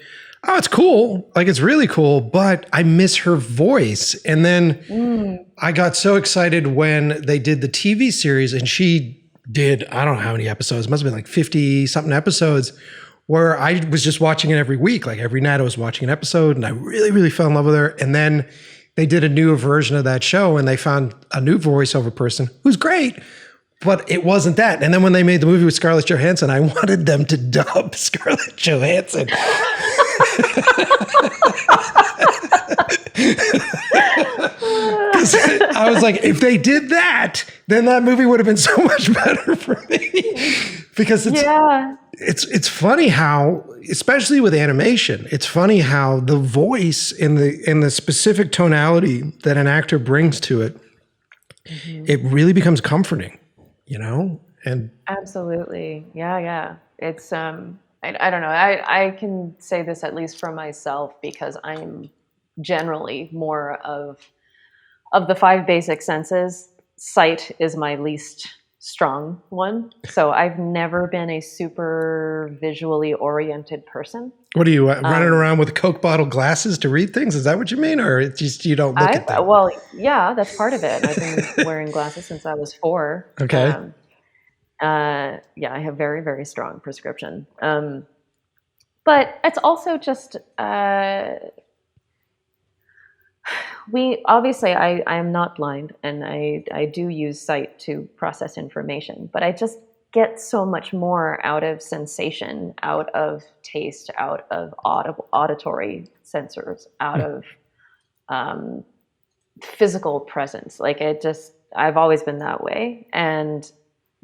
oh, it's cool. Like, it's really cool, but I miss her voice. And then I got so excited when they did the TV series, and she did, I don't know how many episodes, it must have been like 50 something episodes, where I was just watching it every week. Like every night I was watching an episode, and I really, really fell in love with her. And then they did a newer version of that show and they found a new voiceover person who's great, but it wasn't that. And then when they made the movie with Scarlett Johansson, I wanted them to dub Scarlett Johansson. I was like, if they did that, then that movie would have been so much better for me. Because it's funny how, especially with animation, it's funny how the voice and the specific tonality that an actor brings to it, it really becomes comforting, you know? And absolutely. Yeah. It's I don't know. I can say this at least for myself because I'm generally more of the 5 basic senses. Sight is my least strong one. So I've never been a super visually oriented person. What are you running around with Coke bottle glasses to read things? Is that what you mean? Or it's just you don't look at them? Well, yeah, that's part of it. I've been wearing glasses since I was 4. Okay. I have very, very strong prescription. But it's also just, I am not blind and I do use sight to process information, but I just get so much more out of sensation, out of taste, out of auditory sensors, out of physical presence. Like I've always been that way. And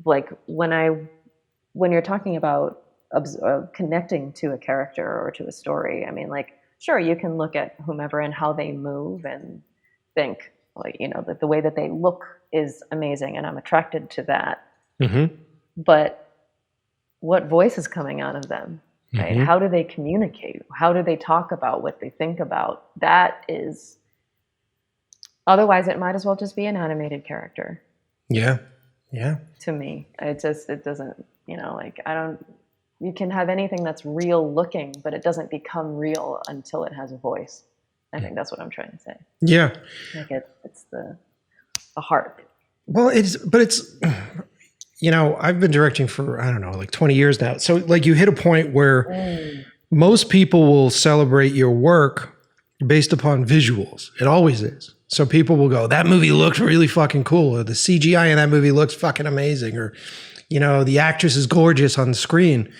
like when you're talking about connecting to a character or to a story, I mean, like, sure, you can look at whomever and how they move and think, like, you know, that the way that they look is amazing and I'm attracted to that. Mm-hmm. But what voice is coming out of them, right? Mm-hmm. How do they communicate? How do they talk about what they think about? That is, otherwise it might as well just be an animated character. Yeah. To me, it doesn't, you know, like you can have anything that's real looking, but it doesn't become real until it has a voice. I think that's what I'm trying to say. Yeah. Like it's the heart. Well, it's, you know, I've been directing for, I don't know, like 20 years now. So like you hit a point where most people will celebrate your work based upon visuals. It always is. So people will go, that movie looked really fucking cool. Or the CGI in that movie looks fucking amazing. Or, you know, the actress is gorgeous on the screen.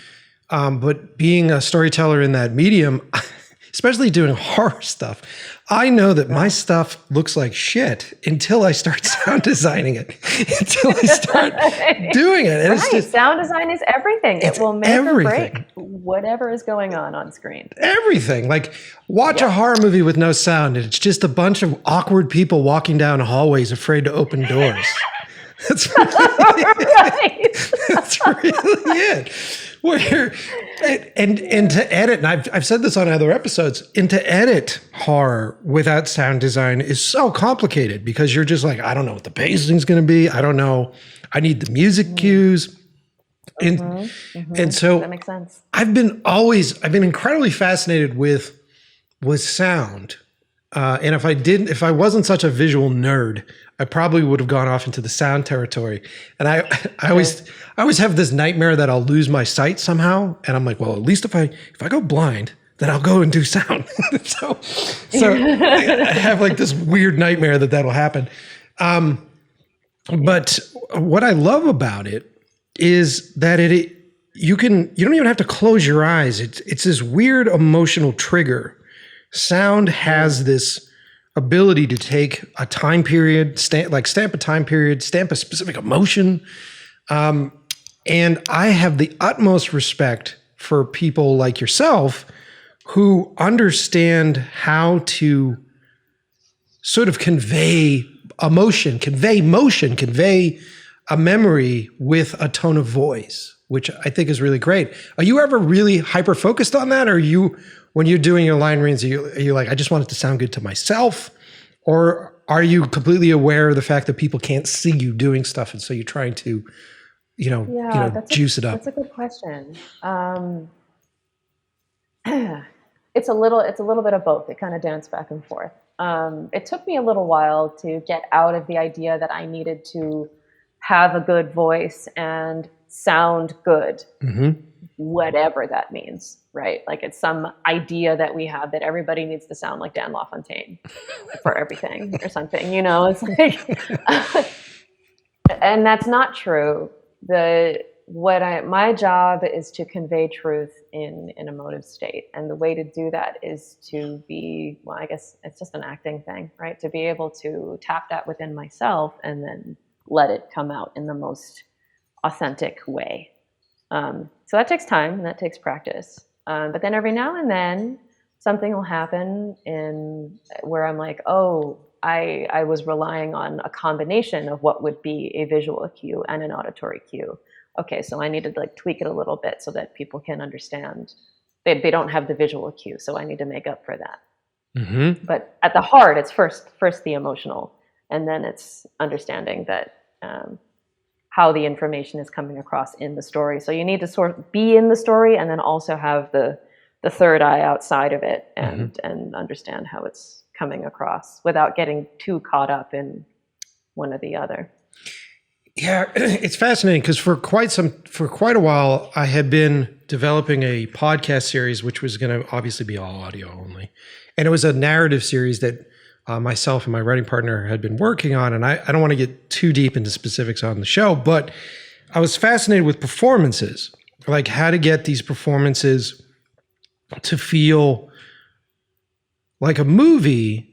But being a storyteller in that medium, especially doing horror stuff, I know that my stuff looks like shit until I start sound designing it, until I start doing it. And it's just, sound design is everything. It will make or break whatever is going on screen. Everything. Like watch a horror movie with no sound and it's just a bunch of awkward people walking down hallways afraid to open doors. That's really, that's really it. Where and to edit, and I've said this on other episodes, and to edit horror without sound design is so complicated because you're just like, I don't know what the pacing's going to be. I don't know. I need the music cues. And so that makes sense. I've been incredibly fascinated with sound. And if I wasn't such a visual nerd, I probably would have gone off into the sound territory. And I always have this nightmare that I'll lose my sight somehow. And I'm like, well, at least if I go blind, then I'll go and do sound. so I have like this weird nightmare that'll happen. But what I love about it is that you don't even have to close your eyes. It's this weird emotional trigger. Sound has this ability to take a time period, stamp a time period, stamp a specific emotion. And I have the utmost respect for people like yourself who understand how to sort of convey emotion, convey motion, convey a memory with a tone of voice, which I think is really great. Are you ever really hyper-focused on that? Or when you're doing your line reads, are you like, I just want it to sound good to myself? Or are you completely aware of the fact that people can't see you doing stuff, and so you're trying to, juice it up? That's a good question. It's a little bit of both. It kind of dance back and forth. It took me a little while to get out of the idea that I needed to have a good voice and sound good. Mm-hmm. whatever that means, right? Like it's some idea that we have that everybody needs to sound like Dan LaFontaine for everything or something, you know, it's like, and that's not true. My job is to convey truth in an emotive state. And the way to do that is to be, well, I guess it's just an acting thing, right? To be able to tap that within myself and then let it come out in the most authentic way. So that takes time and that takes practice. But then every now and then something will happen where I'm like, oh, I was relying on a combination of what would be a visual cue and an auditory cue. Okay, so I need to like tweak it a little bit so that people can understand. They don't have the visual cue, so I need to make up for that. Mm-hmm. But at the heart, it's first the emotional, and then it's understanding that how the information is coming across in the story. So you need to sort of be in the story and then also have the third eye outside of it and understand how it's coming across without getting too caught up in one or the other. Yeah, it's fascinating because for quite a while, I had been developing a podcast series, which was going to obviously be all audio only. And it was a narrative series that myself and my writing partner had been working on. And I don't want to get too deep into specifics on the show, but I was fascinated with performances, like how to get these performances to feel like a movie.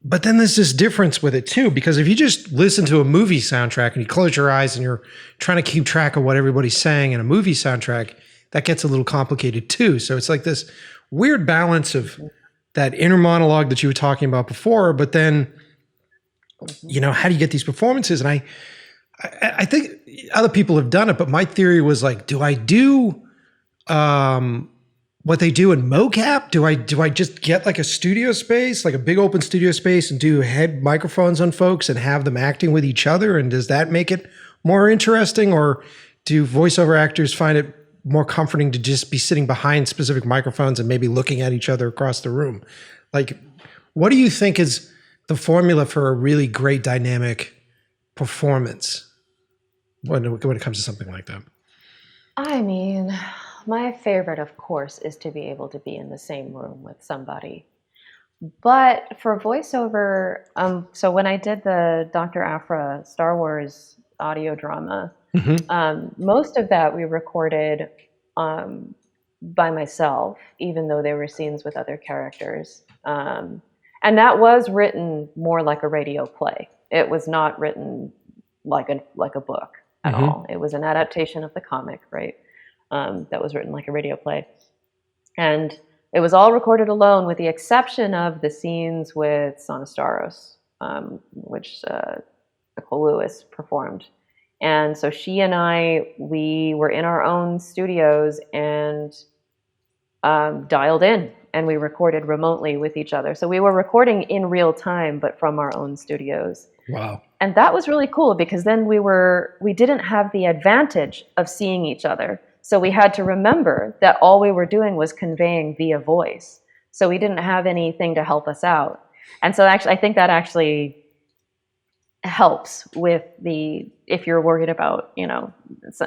But then there's this difference with it too, because if you just listen to a movie soundtrack and you close your eyes and you're trying to keep track of what everybody's saying in a movie soundtrack, that gets a little complicated too. So it's like this weird balance of that inner monologue that you were talking about before, but then, you know, how do you get these performances? And I think other people have done it, but my theory was like, do I do what they do in mocap? Do I just get like a studio space, like a big open studio space, and do head microphones on folks and have them acting with each other? And does that make it more interesting? Or do voiceover actors find it more comforting to just be sitting behind specific microphones and maybe looking at each other across the room? Like, what do you think is the formula for a really great dynamic performance when it comes to something like that? I mean, my favorite, of course, is to be able to be in the same room with somebody. But for voiceover, so when I did the Dr. Aphra Star Wars audio drama, most of that we recorded by myself, even though there were scenes with other characters. And that was written more like a radio play. It was not written like a book at all. It was an adaptation of the comic, right? That was written like a radio play. And it was all recorded alone with the exception of the scenes with Sonostaros, which Nicole Lewis performed. And so she and we were in our own studios and dialed in, and we recorded remotely with each other. So we were recording in real time, but from our own studios. Wow. And that was really cool because then we didn't have the advantage of seeing each other. So we had to remember that all we were doing was conveying via voice. So we didn't have anything to help us out. And so actually, I think that actually helps with if you're worried about, you know,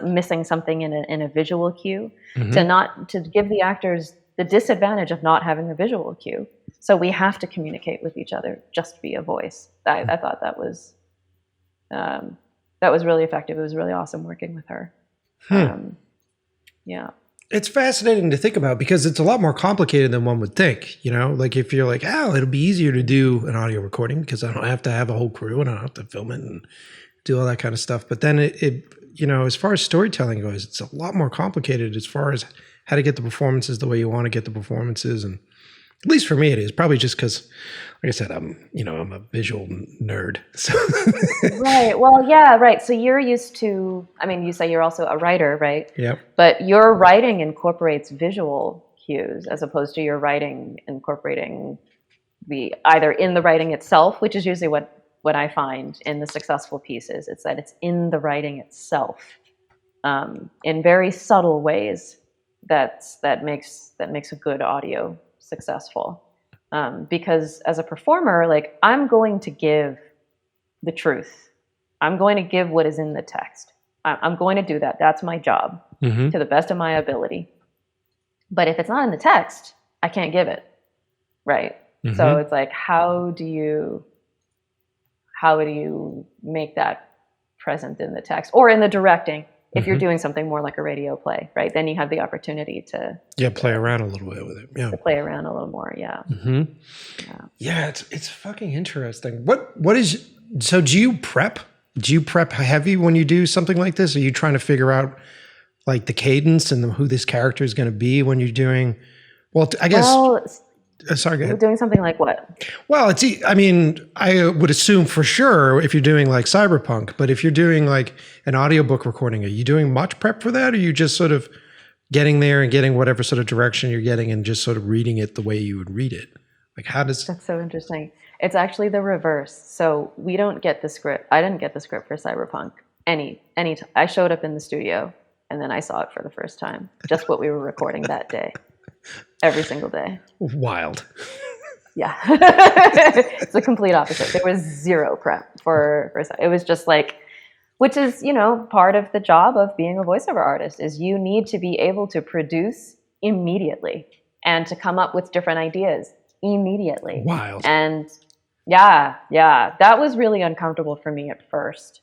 missing something in a visual cue, to give the actors the disadvantage of not having a visual cue. So we have to communicate with each other just via voice. I thought that was really effective. It was really awesome working with her. Yeah. It's fascinating to think about because it's a lot more complicated than one would think, you know, like if you're like, oh, it'll be easier to do an audio recording because I don't have to have a whole crew and I don't have to film it and do all that kind of stuff. But then it you know, as far as storytelling goes, it's a lot more complicated as far as how to get the performances the way you want to get the performances. And at least for me, it is probably just because, like I said, I'm a visual nerd. So. Right. Well, yeah, right. So you're used to, I mean, you say you're also a writer, right? Yep. But your writing incorporates visual cues as opposed to your writing incorporating either in the writing itself, which is usually what I find in the successful pieces. It's that it's in the writing itself, in very subtle ways that makes a good audio successful. Because as a performer, like I'm going to give the truth. I'm going to give what is in the text. I'm going to do that. That's my job Mm-hmm. to the best of my ability. But if it's not in the text, I can't give it. Right. Mm-hmm. So it's like, how do you make that present in the text or in the directing? If you're doing something more like a radio play, right? Then you have the opportunity to play around a little bit with it. Yeah. to play around a little more. Yeah. Mm-hmm. Yeah, it's fucking interesting. What is so? Do you prep? Do you prep heavy when you do something like this? Are you trying to figure out like the cadence and who this character is going to be when you're doing? Well, I guess. Well, sorry, go you're ahead. doing something like what? Well, I mean, I would assume for sure if you're doing like Cyberpunk, but if you're doing like an audiobook recording, are you doing much prep for that? Or are you just sort of getting there and getting whatever sort of direction you're getting and just sort of reading it the way you would read it? Like how does... That's so interesting. It's actually the reverse. So we don't get the script. I didn't get the script for Cyberpunk. I showed up in the studio and then I saw it for the first time. Just what we were recording that day. Every single day. Wild. Yeah. It's the complete opposite. There was zero prep for it was just like, which is, part of the job of being a voiceover artist is you need to be able to produce immediately and to come up with different ideas immediately. Wild. And yeah, that was really uncomfortable for me at first.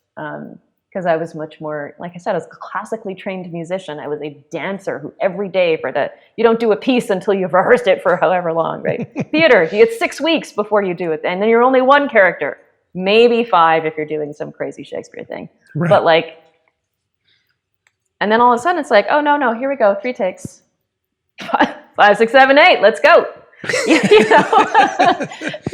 Because I was much more, like I said, I was a classically trained musician. I was a dancer who every day you don't do a piece until you've rehearsed it for however long, right? Theater, you get 6 weeks before you do it. And then you're only one character, maybe 5 if you're doing some crazy Shakespeare thing. Right. But and then all of a sudden it's like, oh, no, here we go. 3 takes. 5, 6, 7, 8, let's go.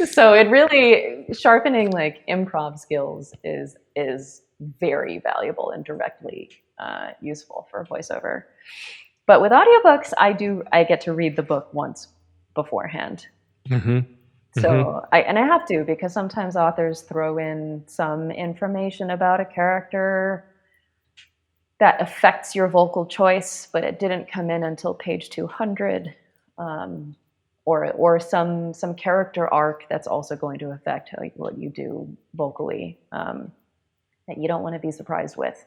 So it really, sharpening like improv skills is very valuable and directly useful for voiceover. But with audiobooks, I get to read the book once beforehand. Mm-hmm. So I have to, because sometimes authors throw in some information about a character that affects your vocal choice, but it didn't come in until page 200. Or some character arc that's also going to affect what you do vocally. That you don't want to be surprised with.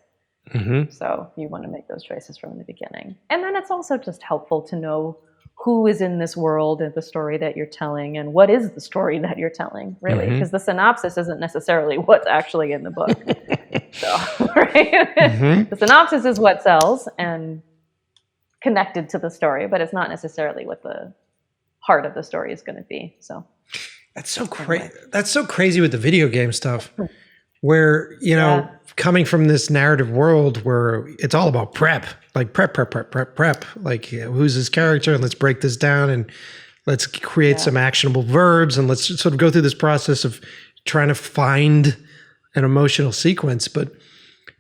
Mm-hmm. So you want to make those choices from the beginning. And then it's also just helpful to know who is in this world and the story that you're telling and what is the story that you're telling, really. Because the synopsis isn't necessarily what's actually in the book. Right? Mm-hmm. The synopsis is what sells and connected to the story, but it's not necessarily what the heart of the story is going to be. So that's so crazy. That's so crazy with the video game stuff. Where, coming from this narrative world where it's all about prep, like prep. Like, who's this character? And let's break this down and let's create some actionable verbs and let's sort of go through this process of trying to find an emotional sequence.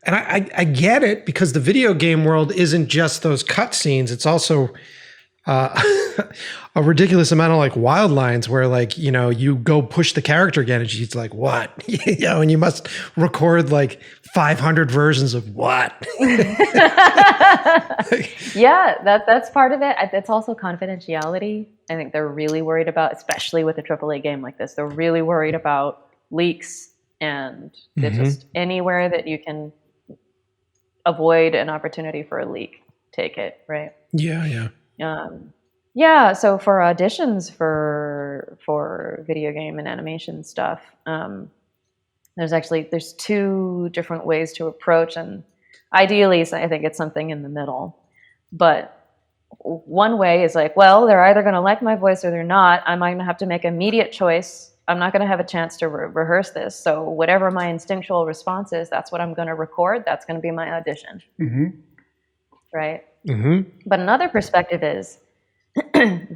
And I get it because the video game world isn't just those cutscenes. It's also a ridiculous amount of like wild lines where you go push the character again and she's like, what? And you must record like 500 versions of what? Yeah, that's part of it. It's also confidentiality. I think they're really worried about, especially with a AAA game like this, they're really worried about leaks and just anywhere that you can avoid an opportunity for a leak, take it, right? Yeah. So for auditions for video game and animation stuff, there's 2 different ways to approach, and ideally, I think it's something in the middle. But one way is like, well, they're either going to like my voice or they're not. I'm going to have to make an immediate choice. I'm not going to have a chance to rehearse this. So whatever my instinctual response is, that's what I'm going to record. That's going to be my audition. Mm-hmm. Right? Mm-hmm. But another perspective is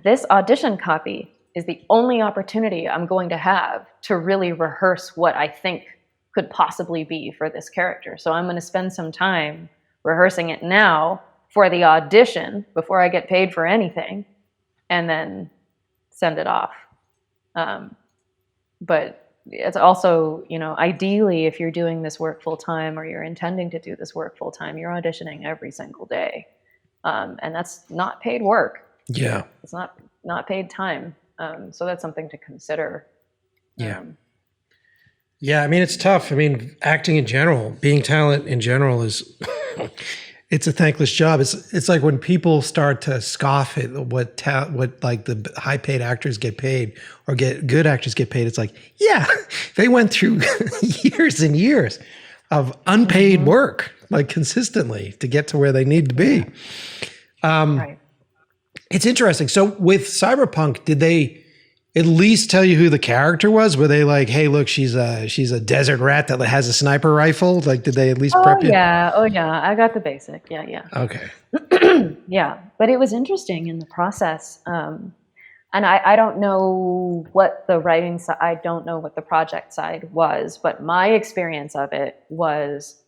this audition copy is the only opportunity I'm going to have to really rehearse what I think could possibly be for this character. So I'm going to spend some time rehearsing it now for the audition before I get paid for anything and then send it off. But it's also, ideally, if you're doing this work full time or you're intending to do this work full time, you're auditioning every single day. And that's not paid work. Yeah. It's not paid time. So that's something to consider. Yeah. Yeah, I mean, it's tough. I mean, acting in general, being talent in general is, it's a thankless job. It's like when people start to scoff at what like the high paid actors get paid or get good actors get paid. It's like, yeah, they went through years and years of unpaid work, like consistently to get to where they need to be. Right. It's interesting. So with Cyberpunk, did they at least tell you who the character was? Were they like, hey, look, she's a desert rat that has a sniper rifle? Like, did they at least prep you? Oh yeah. I got the basic. Yeah. Okay. Yeah. But it was interesting in the process. And I don't know what the writing side, I don't know what the project side was, but my experience of it was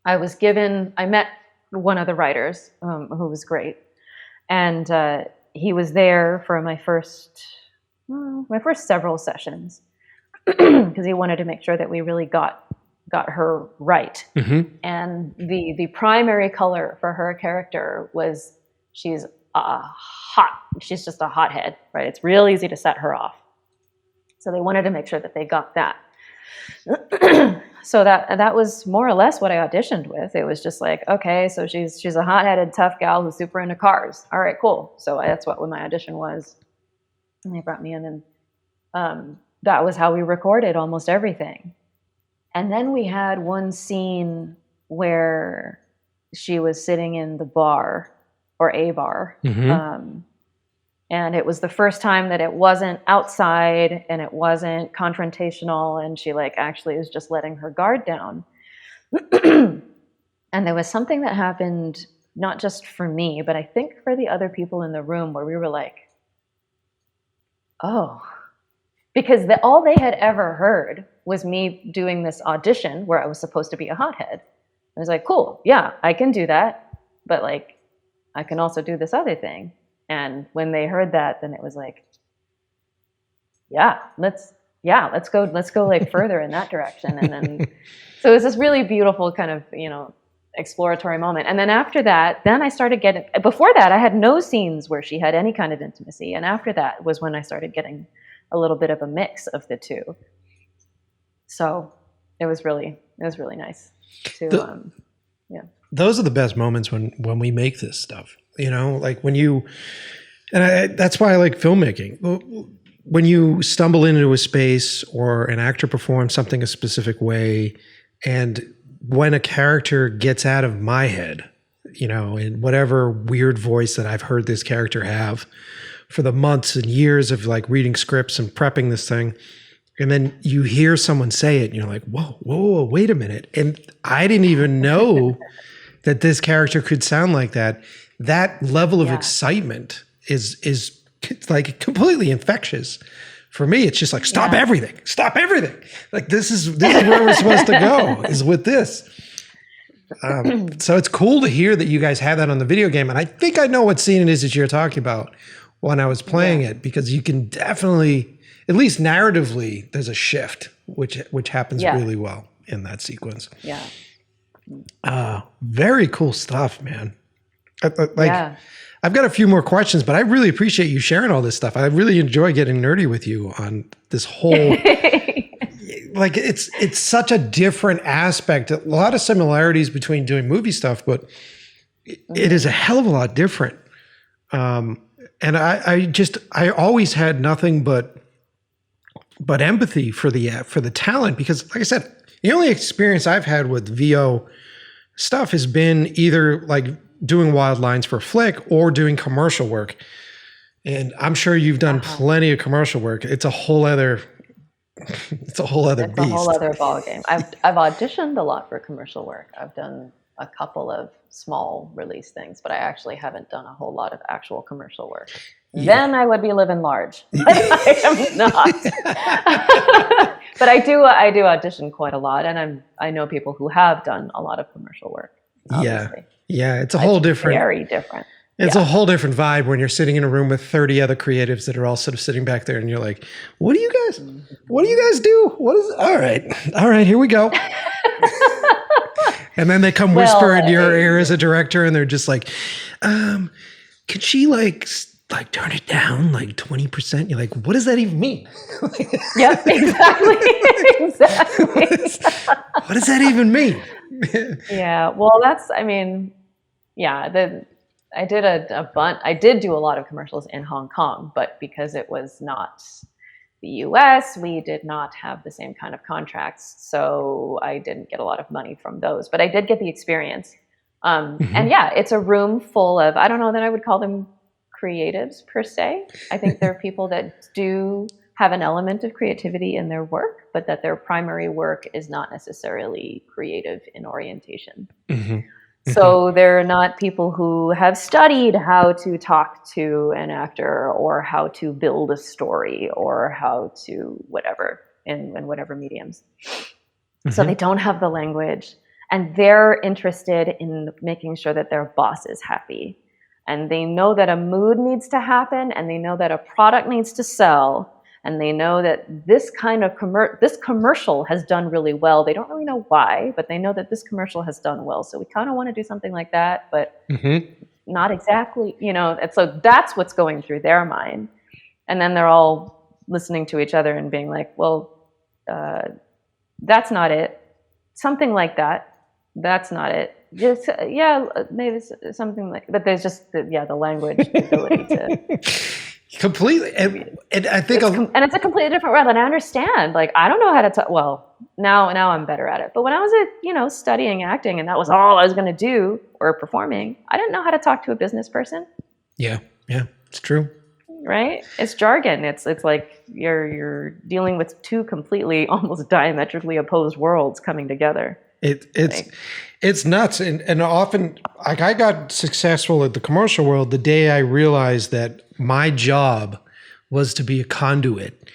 I met one of the writers who was great. And he was there for my first several sessions because he wanted to make sure that we really got her right. Mm-hmm. And the primary color for her character was she's just a hothead, right? It's real easy to set her off. So they wanted to make sure that they got that. So that was more or less what I auditioned with. It was just like, okay, so she's a hot-headed tough gal who's super into cars. All right, cool. So that's what my audition was. And they brought me in, and that was how we recorded almost everything. And then we had one scene where she was sitting in the bar, or a bar, Mm-hmm. And it was the first time that it wasn't outside and it wasn't confrontational, and she actually was just letting her guard down. And there was something that happened, not just for me, but I think for the other people in the room, where we were like, oh, because all they had ever heard was me doing this audition where I was supposed to be a hothead. I was like, cool, yeah, I can do that, but I can also do this other thing. And when they heard that, then it was like, let's go further in that direction. And then, so it was this really beautiful kind of, exploratory moment. And then after that, then I started getting, before that, I had no scenes where she had any kind of intimacy. And after that was when I started getting a little bit of a mix of the two. So it was really nice to, Those are the best moments when we make this stuff, like when you, that's why I like filmmaking. When you stumble into a space or an actor performs something a specific way, and when a character gets out of my head, in whatever weird voice that I've heard this character have for the months and years of reading scripts and prepping this thing, and then you hear someone say it and you're like, whoa, wait a minute. And I didn't even know that this character could sound like that. That level of excitement is completely infectious. For me, it's just stop everything. This is where we're supposed to go, is with this. So it's cool to hear that you guys have that on the video game. And I think I know what scene it is that you're talking about when I was playing it, because you can definitely, at least narratively, there's a shift, which happens really well in that sequence. Yeah. Very cool stuff, man. I've got a few more questions, but I really appreciate you sharing all this stuff. I really enjoy getting nerdy with you on this whole, it's such a different aspect. A lot of similarities between doing movie stuff, but it is a hell of a lot different. And I always had nothing but empathy for the talent, because like I said, the only experience I've had with VO stuff has been either doing wild lines for Flick or doing commercial work. And I'm sure you've done plenty of commercial work. It's a whole other beast. A whole other ballgame. I've auditioned a lot for commercial work. I've done a couple of small release things, but I actually haven't done a whole lot of actual commercial work. Yeah. Then I would be living large. But I am not. But I do audition quite a lot, and I know people who have done a lot of commercial work. Obviously. Yeah, it's a whole different, very different. It's a whole different vibe when you're sitting in a room with 30 other creatives that are all sort of sitting back there, and you're like, what do you guys do? What is it? All right, here we go. And then they come whisper in your ear as a director, and they're just like, could she like turn it down like 20%. You're like, what does that even mean? Yep, exactly. Exactly. What does that even mean? Yeah, well, I did a bunch. I did do a lot of commercials in Hong Kong, but because it was not the US, we did not have the same kind of contracts. So I didn't get a lot of money from those, but I did get the experience. And yeah, it's a room full of, I don't know that I would call them creatives per se. I think there are people that do have an element of creativity in their work, but that their primary work is not necessarily creative in orientation. So they're not people who have studied how to talk to an actor or how to build a story or how to whatever in whatever mediums. So they don't have the language, and they're interested in making sure that their boss is happy. And they know that a mood needs to happen, and they know that a product needs to sell, and they know that this kind of this commercial has done really well. They don't really know why, but they know that this commercial has done well. So we kind of want to do something like that, but not exactly, and so that's what's going through their mind. And then they're all listening to each other and being like, well, that's not it. Something like that. That's not it. Just, maybe something like, but there's just the language, the ability to completely. And I think, and it's a completely different world. And I understand, like, I don't know how to talk. Well, now I'm better at it. But when I was studying acting and that was all I was going to do or performing, I didn't know how to talk to a business person. Yeah, it's true. Right? It's jargon. It's like you're dealing with two completely, almost diametrically opposed worlds coming together. It's nuts. And often, like, I got successful at the commercial world the day I realized that my job was to be a conduit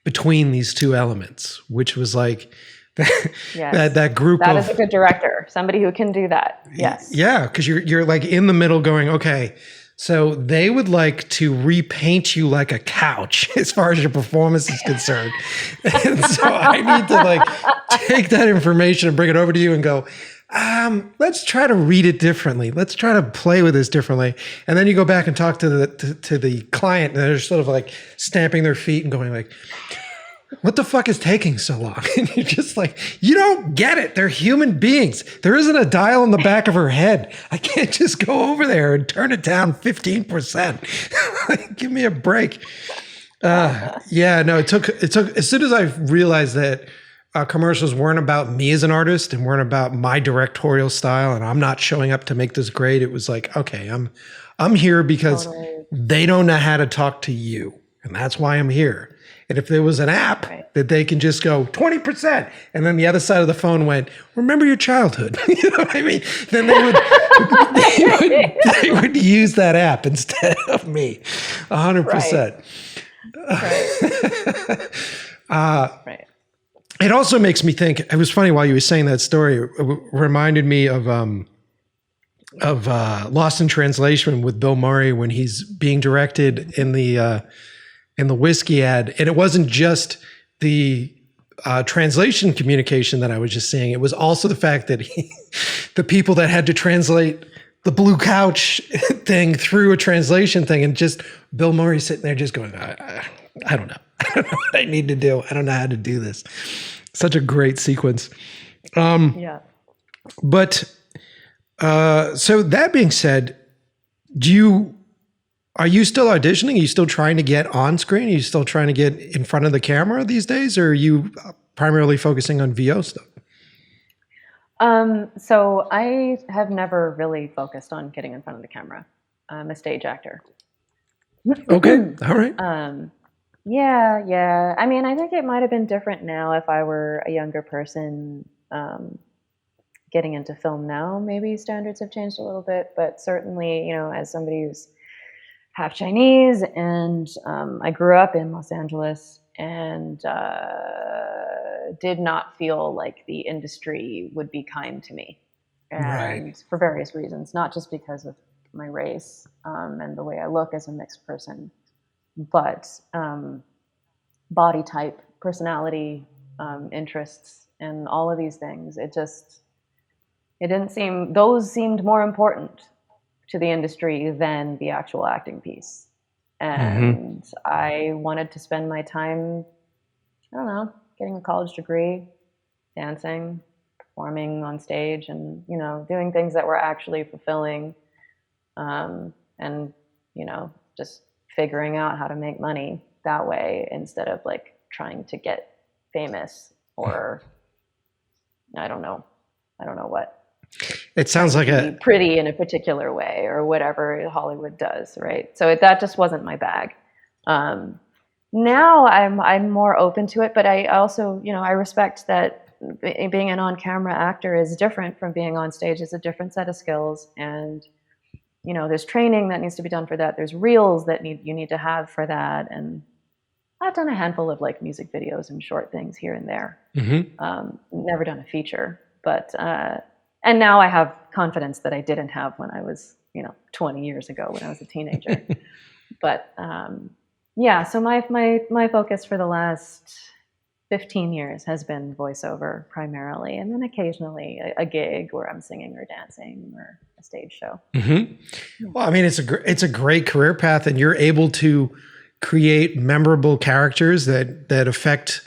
between these two elements, which was like that group that is a good director, somebody who can do that. Yes. Yeah, because you're like in the middle going, okay, so they would like to repaint you like a couch as far as your performance is concerned. And so I need to like take that information and bring it over to you and go, let's try to read it differently. Let's try to play with this differently. And then you go back and talk to the client, and they're sort of like stamping their feet and going like, what the fuck is taking so long? And you're just like, you don't get it. They're human beings. There isn't a dial in the back of her head. I can't just go over there and turn it down 15%. Give me a break. It took, as soon as I realized that commercials weren't about me as an artist and weren't about my directorial style, and I'm not showing up to make this great, it was like, okay, I'm here because they don't know how to talk to you. And that's why I'm here. And if there was an app that they can just go 20%, and then the other side of the phone went, remember your childhood. You know what I mean? Then they would use that app instead of me. 100%. Right. It also makes me think, it was funny while you were saying that story, it reminded me of Lost in Translation with Bill Murray when he's being directed in the whiskey ad. And it wasn't just the translation communication that I was just seeing. It was also the fact that the people that had to translate the blue couch thing through a translation thing, and just Bill Murray sitting there just going, I don't know. I don't know what I need to do. I don't know how to do this. Such a great sequence. But so that being said, are you still auditioning? Are you still trying to get on screen? Are you still trying to get in front of the camera these days? Or are you primarily focusing on VO stuff? So I have never really focused on getting in front of the camera. I'm a stage actor. Okay. All right. Yeah. I mean, I think it might have been different now if I were a younger person getting into film now. Maybe standards have changed a little bit, but certainly, as somebody who's half Chinese and I grew up in Los Angeles and did not feel like the industry would be kind to me. And for various reasons, not just because of my race and the way I look as a mixed person, but body type, personality, interests, and all of these things. Those seemed more important to the industry than the actual acting piece. And I wanted to spend my time, I don't know, getting a college degree, dancing, performing on stage, and, you know, doing things that were actually fulfilling, and, you know, just figuring out how to make money that way instead of like trying to get famous or I don't know what. It sounds like be pretty in a particular way or whatever Hollywood does, right? So that just wasn't my bag. Now I'm more open to it, but I also, you know, I respect that being an on-camera actor is different from being on stage. It's a different set of skills, and you know, there's training that needs to be done for that. There's reels that you need to have for that, and I've done a handful of like music videos and short things here and there. Never done a feature, but and now I have confidence that I didn't have when I was, you know, 20 years ago when I was a teenager. But yeah, so my focus for the last 15 years has been voiceover primarily, and then occasionally a gig where I'm singing or dancing or a stage show. Well, I mean, it's a great career path, and you're able to create memorable characters that affect,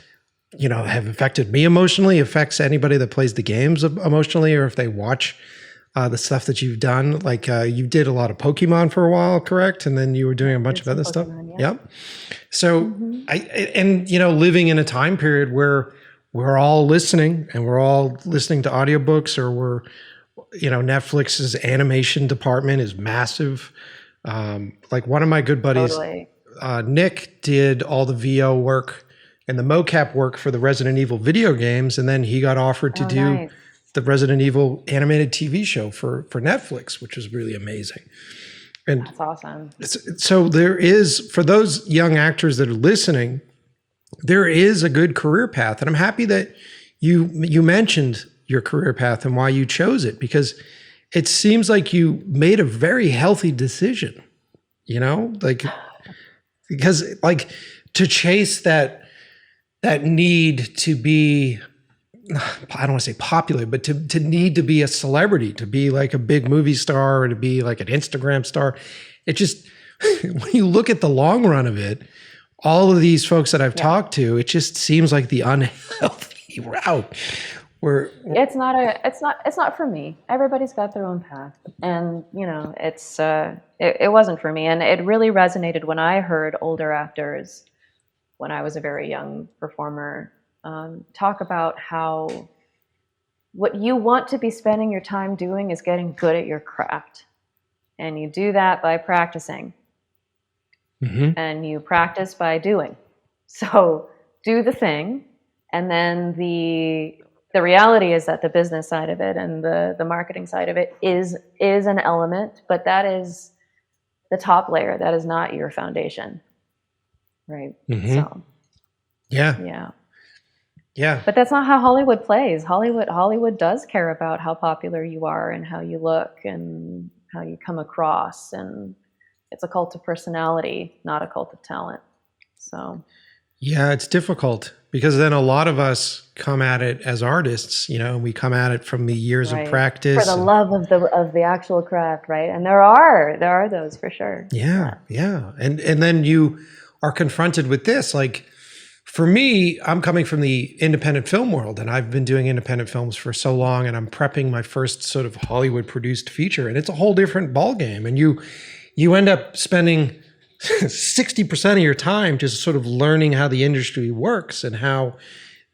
you know, have affected me emotionally, affects anybody that plays the games emotionally, or if they watch the stuff that you've done. Like you did a lot of Pokemon for a while, correct? And then you were doing a bunch of other stuff. Yep. So and you know, living in a time period where we're all listening and we're all listening to audiobooks, or we're, you know, Netflix's animation department is massive. Like one of my good buddies, Nick, did all the VO work and the mocap work for the Resident Evil video games, and then he got offered to do the Resident Evil animated TV show for Netflix, which was really amazing. And that's awesome. So there is, for those young actors that are listening, there is a good career path, and I'm happy that you mentioned your career path and why you chose it, because it seems like you made a very healthy decision. You know, like, because like to chase that need to be, I don't want to say popular, but to need to be a celebrity, to be like a big movie star, or to be like an Instagram star. It just, when you look at the long run of it, all of these folks that I've talked to, it just seems like the unhealthy route. It's not for me. Everybody's got their own path, and you know, it wasn't for me. And it really resonated when I heard older actors, when I was a very young performer, talk about how what you want to be spending your time doing is getting good at your craft, and you do that by practicing, and you practice by doing. So do the thing, and then the reality is that the business side of it and the marketing side of it is an element, but that is the top layer. That is not your foundation, right? So yeah. But that's not how Hollywood plays. Hollywood does care about how popular you are and how you look and how you come across, and it's a cult of personality, not a cult of talent. So yeah, it's difficult, because then a lot of us come at it as artists, you know, and we come at it from the years of practice. For the love of the actual craft, right? And there are those for sure. Yeah. And then you are confronted with this. Like, for me, I'm coming from the independent film world, and I've been doing independent films for so long, and I'm prepping my first sort of Hollywood produced feature, and it's a whole different ballgame. And you end up spending 60% of your time just sort of learning how the industry works, and how,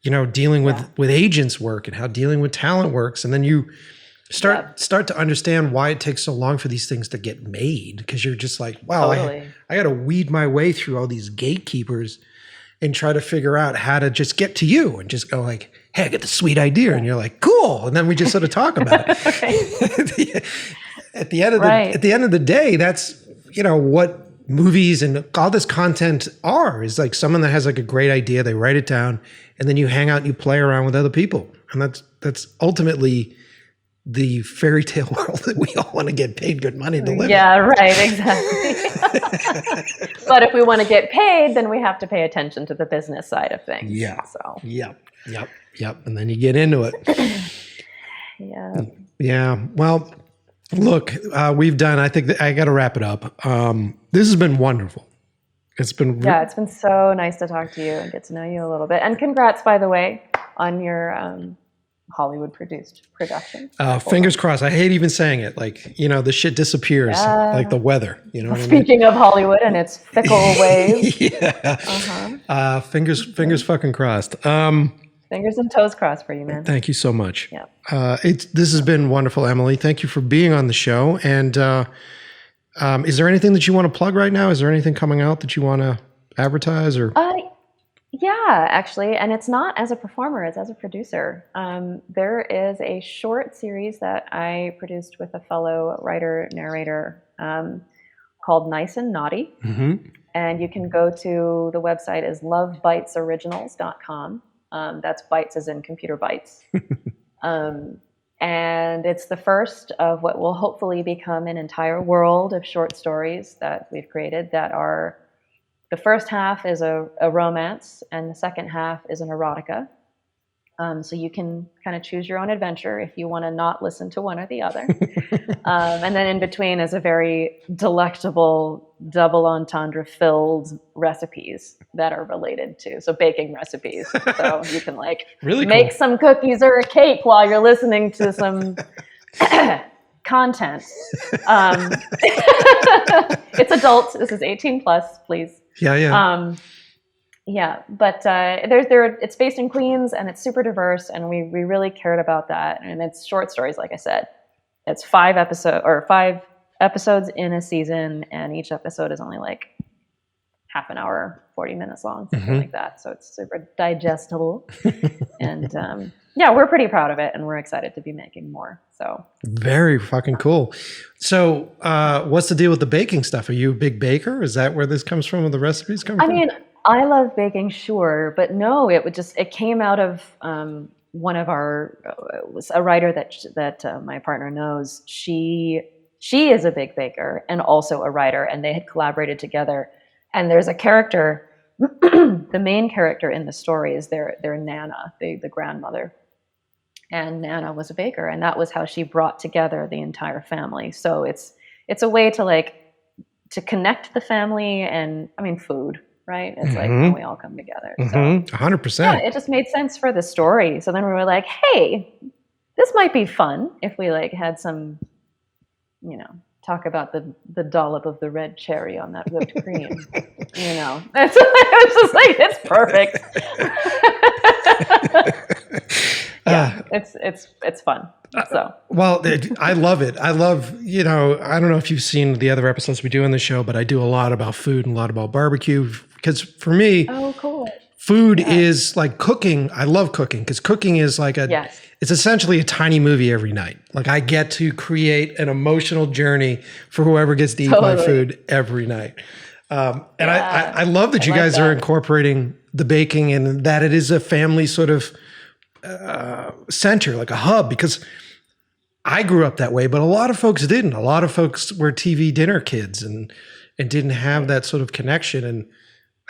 you know, dealing with agents work, and how dealing with talent works. And then you start to understand why it takes so long for these things to get made, because you're just like, wow, I got to weed my way through all these gatekeepers and try to figure out how to just get to you, and just go like, hey, I got the sweet idea. And you're like, cool. And then we just sort of talk about it. At the end of the day, that's, you know, what movies and all this content is like someone that has like a great idea, they write it down, and then you hang out and you play around with other people. And that's ultimately the fairy tale world that we all want to get paid good money to live in. Right, exactly. But if we want to get paid, then we have to pay attention to the business side of things. Yeah. So. Yep. And then you get into it. Yeah. Well, look, we've done, I think that I got to wrap it up. This has been wonderful. It's been Yeah, it's been so nice to talk to you and get to know you a little bit. And congrats, by the way, on your Hollywood-produced production. Fingers crossed. I hate even saying it. Like, the shit disappears, like the weather. You know what I mean? Speaking of Hollywood and its fickle ways. Yeah. Fingers fucking crossed. Fingers and toes crossed for you, man. Thank you so much. Yeah. This has been wonderful, Emily. Thank you for being on the show. And is there anything that you want to plug right now? Is there anything coming out that you want to advertise or? Yeah, actually, and it's not as a performer, it's as a producer. There is a short series that I produced with a fellow writer, narrator, called Nice and Naughty. Mm-hmm. And you can go to, the website is lovebitesoriginals.com. That's bytes as in computer bytes. And it's the first of what will hopefully become an entire world of short stories that we've created that are, the first half is a romance and the second half is an erotica. So you can kind of choose your own adventure if you want to not listen to one or the other. And then in between is a very delectable, double entendre filled recipes that are related to, so baking recipes. So you can really make some cookies or a cake while you're listening to some content. It's adult. This is 18 plus, please. Yeah. Yeah, but it's based in Queens and it's super diverse, and we really cared about that. And it's short stories, like I said. It's 5 episodes in a season, and each episode is only like half an hour, 40 minutes long, something like that. So it's super digestible. And yeah, we're pretty proud of it, and we're excited to be making more. So very fucking cool. So what's the deal with the baking stuff? Are you a big baker? Is that where this comes from, where the recipes come from? I mean, I love baking, sure, but no, it came out of one of our, a writer that my partner knows. She is a big baker and also a writer, and they had collaborated together. And there's a character, the main character in the story is their Nana, the grandmother. And Nana was a baker, and that was how she brought together the entire family. So it's a way to connect the family, and I mean food. Right? It's like when we all come together. So, 100%. Yeah, it just made sense for the story. So then we were like, hey, this might be fun if we had some, talk about the dollop of the red cherry on that whipped cream. It's just like, it's perfect. Yeah, it's fun. So well, I love it. I love, I don't know if you've seen the other episodes we do in the show, but I do a lot about food and a lot about barbecue, because for me, cool. Food is like cooking. I love cooking because cooking is like it's essentially a tiny movie every night. Like I get to create an emotional journey for whoever gets to eat my food every night. And I love that you guys are incorporating the baking and that it is a family sort of center, like a hub, because I grew up that way, but a lot of folks didn't. A lot of folks were TV dinner kids and didn't have that sort of connection. And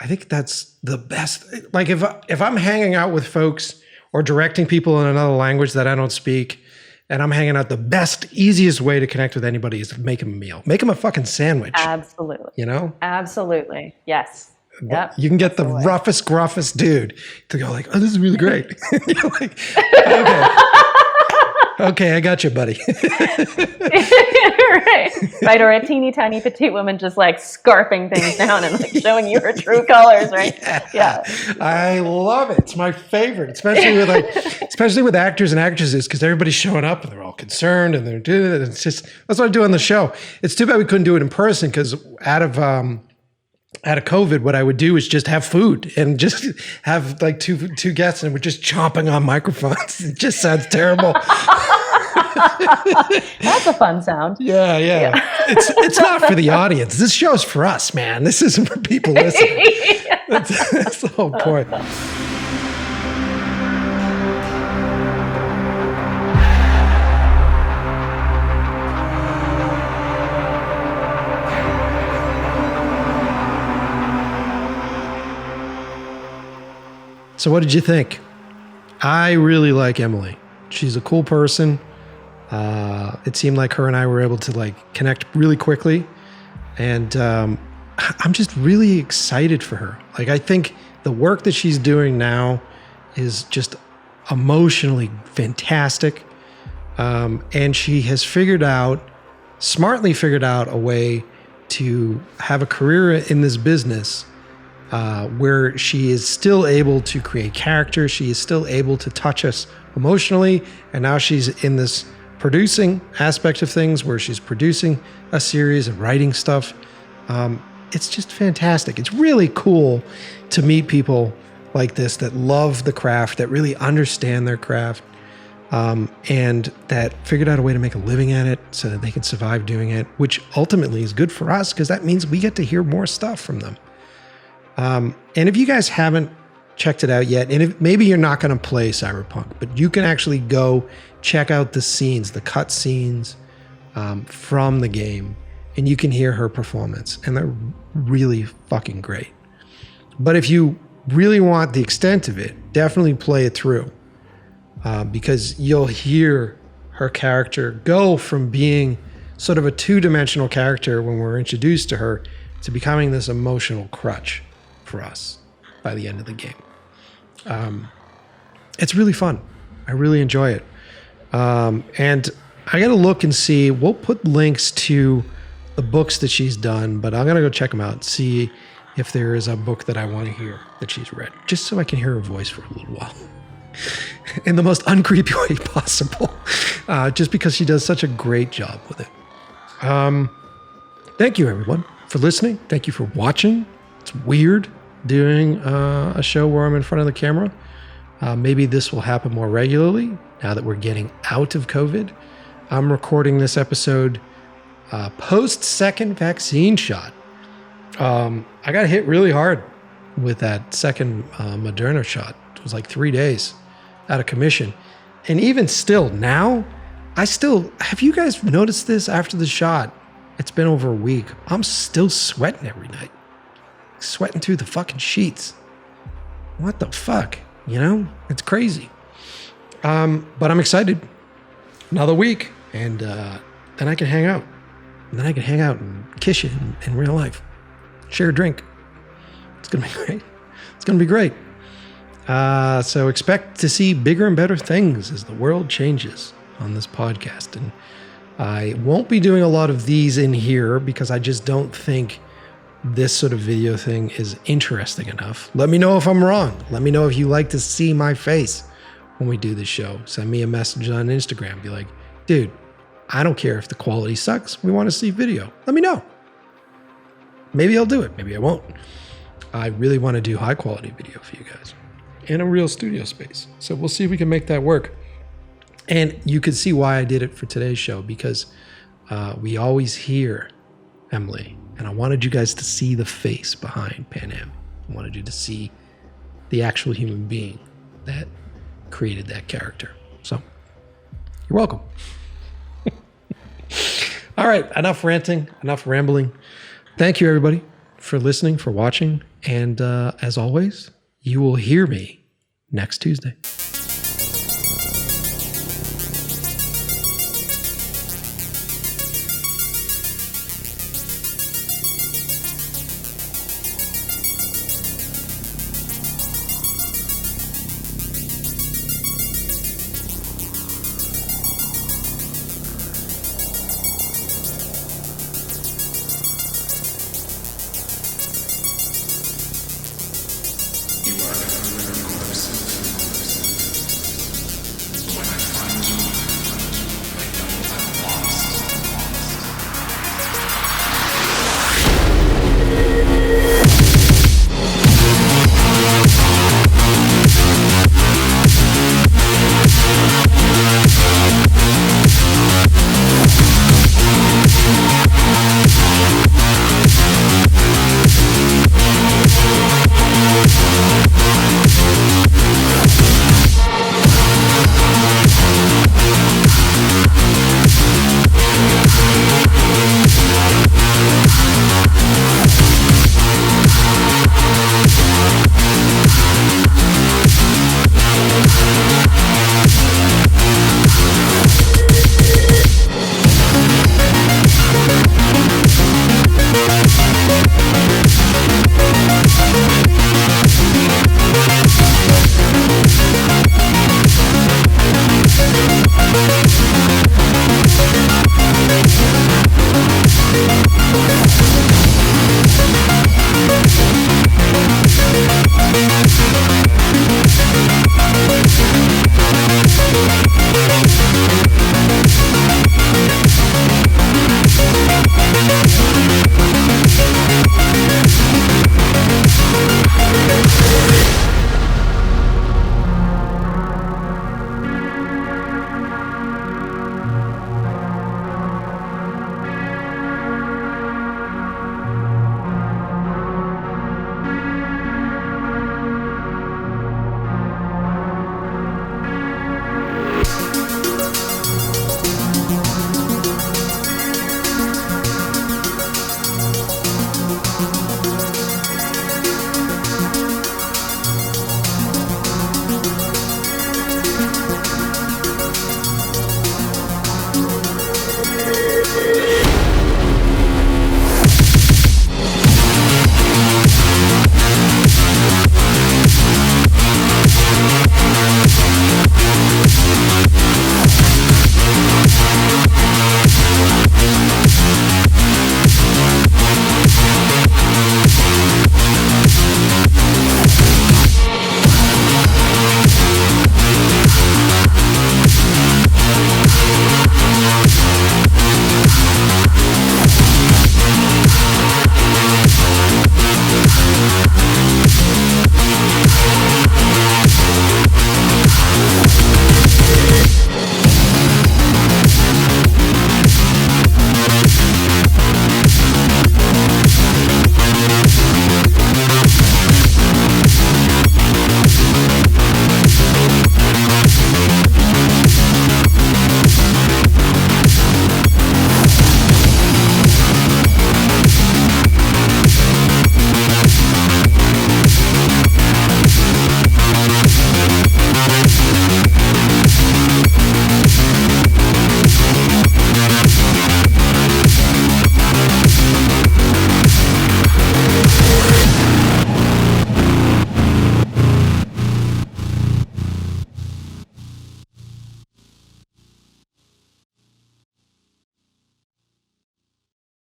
I think that's the best. Like if I'm hanging out with folks or directing people in another language that I don't speak, and I'm hanging out, the best, easiest way to connect with anybody is to make them a meal. Make them a fucking sandwich. Absolutely. Absolutely. Yes. Yep. You can get the roughest, gruffest dude to go like, oh, this is really great. You're like, okay, I got you, buddy. right. Or a teeny tiny petite woman just like scarfing things down and like showing you her true colors, right? Yeah. I love it. It's my favorite, especially with actors and actresses, because everybody's showing up and they're all concerned and they're doing it. It's just, that's what I do on the show. It's too bad we couldn't do it in person because out of COVID, what I would do is just have food and just have like two guests and we're just chomping on microphones. It just sounds terrible. That's a fun sound. Yeah. It's not for the audience. This show's for us, man. This isn't for people listening. That's the whole point. So what did you think? I really like Emily. She's a cool person. It seemed like her and I were able to like connect really quickly. And I'm just really excited for her. Like, I think the work that she's doing now is just emotionally fantastic. And she has smartly figured out a way to have a career in this business where she is still able to create character. She is still able to touch us emotionally. And now she's in this producing aspect of things where she's producing a series and writing stuff. It's just fantastic. It's really cool to meet people like this that love the craft, that really understand their craft, and that figured out a way to make a living at it so that they can survive doing it, which ultimately is good for us because that means we get to hear more stuff from them. And if you guys haven't checked it out yet, and if maybe you're not going to play Cyberpunk, but you can actually go check out the scenes, the cut scenes from the game, and you can hear her performance, and they're really fucking great. But if you really want the extent of it, definitely play it through because you'll hear her character go from being sort of a two-dimensional character when we're introduced to her to becoming this emotional crutch for us by the end of the game. It's really fun. I really enjoy it. And I got to look and see. We'll put links to the books that she's done, but I'm going to go check them out and see if there is a book that I want to hear that she's read, just so I can hear her voice for a little while in the most uncreepy way possible, just because she does such a great job with it. Thank you, everyone, for listening. Thank you for watching. It's weird doing a show where I'm in front of the camera. Maybe this will happen more regularly now that we're getting out of COVID. I'm recording this episode post-second vaccine shot. I got hit really hard with that second Moderna shot. It was like 3 days out of commission. And even still now, have you guys noticed this after the shot? It's been over a week. I'm still sweating every night. Sweating through the fucking sheets. What the fuck? You know, it's crazy. But I'm excited. Another week. And then I can hang out. And then I can hang out and kiss you in real life. Share a drink. It's going to be great. It's going to be great. So expect to see bigger and better things as the world changes on this podcast. And I won't be doing a lot of these in here because I just don't think this sort of video thing is interesting enough. Let me know if I'm wrong. Let me know if you like to see my face when we do this show. Send me a message on Instagram. Be like, dude, I don't care if the quality sucks. We want to see video. Let me know. Maybe I'll do it. Maybe I won't. I really want to do high quality video for you guys in a real studio space. So we'll see if we can make that work. And you can see why I did it for today's show because we always hear Emily. And I wanted you guys to see the face behind Pan Am. I wanted you to see the actual human being that created that character. So you're welcome. All right, enough ranting, enough rambling. Thank you, everybody, for listening, for watching. And as always, you will hear me next Tuesday.